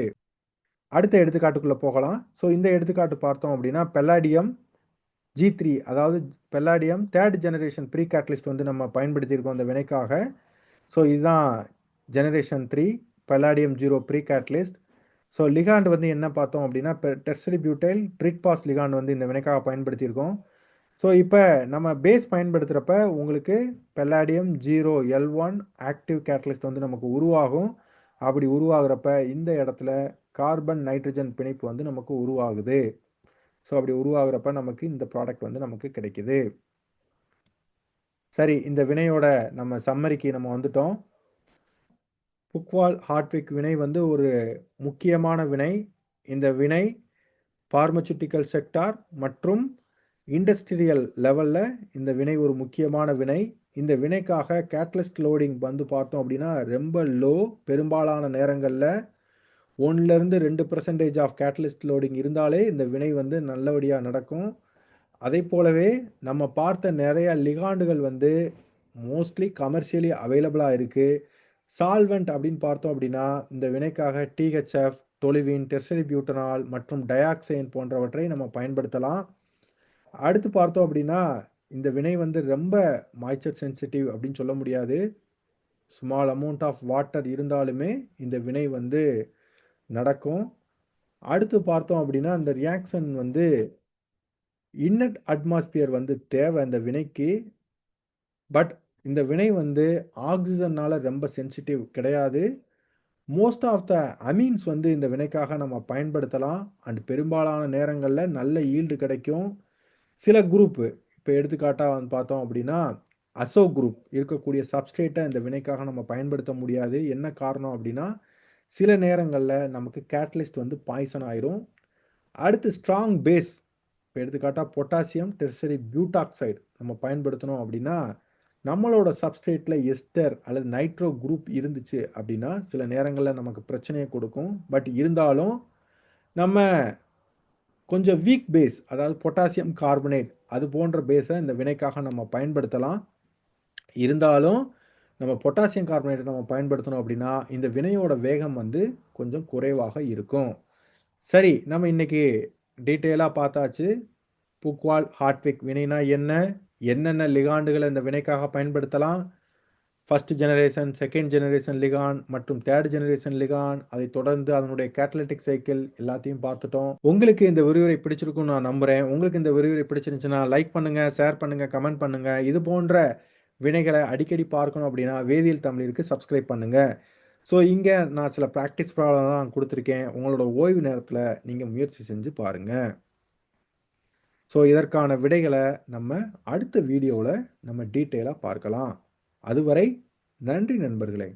அடுத்த எடுத்துக்காட்டுக்குள்ள போகலாம். ஸோ இந்த எடுத்துக்காட்டு பார்த்தோம் அப்படின்னா, பெல்லாடியம் G3 அதாவது palladium 3rd generation pre catalyst வந்து நம்ம பயன்படுத்தியிருக்கோம் இந்த வினைக்காக. ஸோ இதுதான் generation 3 palladium 0 pre catalyst. So ligand வந்து என்ன பார்த்தோம் அப்படின்னா, டெர்சரி பியூட்டைல் ட்ரிட்பாஸ் லிகாண்ட் வந்து இந்த வினைக்காக பயன்படுத்தியிருக்கோம். ஸோ இப்போ நம்ம பேஸ் பயன்படுத்துகிறப்ப உங்களுக்கு பெல்லாடியம் 0 L1 ஆக்டிவ் கேட்டலிஸ்ட் வந்து நமக்கு உருவாகும். அப்படி உருவாகிறப்ப இந்த இடத்துல கார்பன் நைட்ரஜன் பிணைப்பு வந்து நமக்கு உருவாகுது. ஸோ அப்படி உருவாகிறப்ப நமக்கு இந்த ப்ராடக்ட் வந்து நமக்கு கிடைக்குது. சரி, இந்த வினையோட நம்ம சம்மரிக்கு நம்ம வந்துட்டோம். புக்வால் ஹார்ட்விக் வினை வந்து ஒரு முக்கியமான வினை. இந்த வினை பார்மசூட்டிக்கல் செக்டார் மற்றும் இண்டஸ்ட்ரியல் லெவல்ல இந்த வினை ஒரு முக்கியமான வினை. இந்த வினைக்காக கேட்டலிஸ்ட் லோடிங் வந்து பார்த்தோம் அப்படின்னா ரொம்ப லோ. பெரும்பாலான நேரங்கள்ல 1லேருந்து 2% ஆஃப் கேட்டலிஸ்ட் லோடிங் இருந்தாலே இந்த வினை வந்து நல்லபடியா நடக்கும். அதை போலவே நம்ம பார்த்த நிறைய லிகாண்டுகள் வந்து மோஸ்ட்லி கமர்ஷியலி அவைலபிளா இருக்கு. சால்வெண்ட் அப்படின்னு பார்த்தோம் அப்படின்னா, இந்த வினைக்காக THF, டொலுவீன், டெர்சரி பியூட்டனால் மற்றும் டயாக்சைன் போன்றவற்றை நம்ம பயன்படுத்தலாம். அடுத்து பார்த்தோம் அப்படின்னா, இந்த வினை வந்து ரொம்ப மாய்ஸ்சர் சென்சிட்டிவ் அப்படின்னு சொல்ல முடியாது. ஸ்மால் அமௌண்ட் ஆஃப் வாட்டர் இருந்தாலுமே இந்த வினை வந்து நடக்கும். அடுத்து பார்த்தோம் அப்படின்னா, இந்த ரியாக்ஷன் வந்து இன்னட் அட்மாஸ்பியர் வந்து தேவை இந்த வினைக்கு. பட் இந்த வினை வந்து ஆக்ஸிஜன்னால ரொம்ப சென்சிட்டிவ் கிடையாது. மோஸ்ட் ஆஃப் த அமீன்ஸ் வந்து இந்த வினைக்காக நம்ம பயன்படுத்தலாம். அண்ட் பெரும்பாலான நேரங்கள்ல நல்ல ஈல்டு கிடைக்கும். சில குரூப் இப்போ எடுத்துக்காட்டா வந்து பார்த்தோம் அப்படின்னா, அசோ குரூப் இருக்கக்கூடிய சப்ஸ்ட்ரேட்டை இந்த வினைக்காக நம்ம பயன்படுத்த முடியாது. என்ன காரணம் அப்படின்னா, சில நேரங்கள்ல நமக்கு கேட்டலிஸ்ட் வந்து பாய்சன் ஆயிரும். அடுத்து ஸ்ட்ராங் பேஸ் இப்போ எடுத்துக்காட்டா பொட்டாசியம் டெர்சரி பியூட்டாக்சைடு நம்ம பயன்படுத்தணும் அப்படின்னா, நம்மளோட சப்ஸ்ட்ரேட்ல எஸ்டர் அல்லது நைட்ரோ குரூப் இருந்துச்சு அப்படின்னா, சில நேரங்கள்ல நமக்கு பிரச்சனையை கொடுக்கும். பட் இருந்தாலும் நம்ம கொஞ்சம் வீக் பேஸ் அதாவது பொட்டாசியம் கார்பனேட் அது போன்ற பேஸை இந்த வினைக்காக நம்ம பயன்படுத்தலாம். இருந்தாலும் நம்ம பொட்டாசியம் கார்பனேட்டை நம்ம பயன்படுத்தணும் அப்படின்னா, இந்த வினையோட வேகம் வந்து கொஞ்சம் குறைவாக இருக்கும். சரி, நம்ம இன்னைக்கு டீட்டெயிலா பார்த்தாச்சு. புக்வால் ஹார்ட்விக் வினைனா என்ன? என்னென்ன லிகாண்டுகளை இந்த வினைக்காக பயன்படுத்தலாம்? ஃபர்ஸ்ட் ஜெனரேஷன், செகண்ட் ஜெனரேஷன் லிகான் மற்றும் தேர்ட் ஜெனரேஷன் லிகான், அதை தொடர்ந்து அதனுடைய கேட்டலிட்டிக் சைக்கிள் எல்லாத்தையும் பார்த்துட்டோம். உங்களுக்கு இந்த விரிவுரை பிடிச்சிருக்கும்னு நான் நம்புறேன். உங்களுக்கு இந்த விரிவுரை பிடிச்சிருந்துச்சுன்னா லைக் பண்ணுங்க, ஷேர் பண்ணுங்க, கமெண்ட் பண்ணுங்க. இது போன்ற வினைகளை அடிக்கடி பார்க்கணும் அப்படின்னா வேதியியல் தமிழிற்கு சப்ஸ்கிரைப் பண்ணுங்க. ஸோ இங்கே நான் சில ப்ராக்டிஸ் ப்ராப்ளம் தான் கொடுத்துருக்கேன். உங்களோட ஓய்வு நேரத்தில் நீங்கள் முயற்சி செஞ்சு பாருங்க. ஸோ இதற்கான விடைகளை நம்ம அடுத்த வீடியோவில் நம்ம டீட்டெயிலாக பார்க்கலாம். அதுவரை நன்றி நண்பர்களே.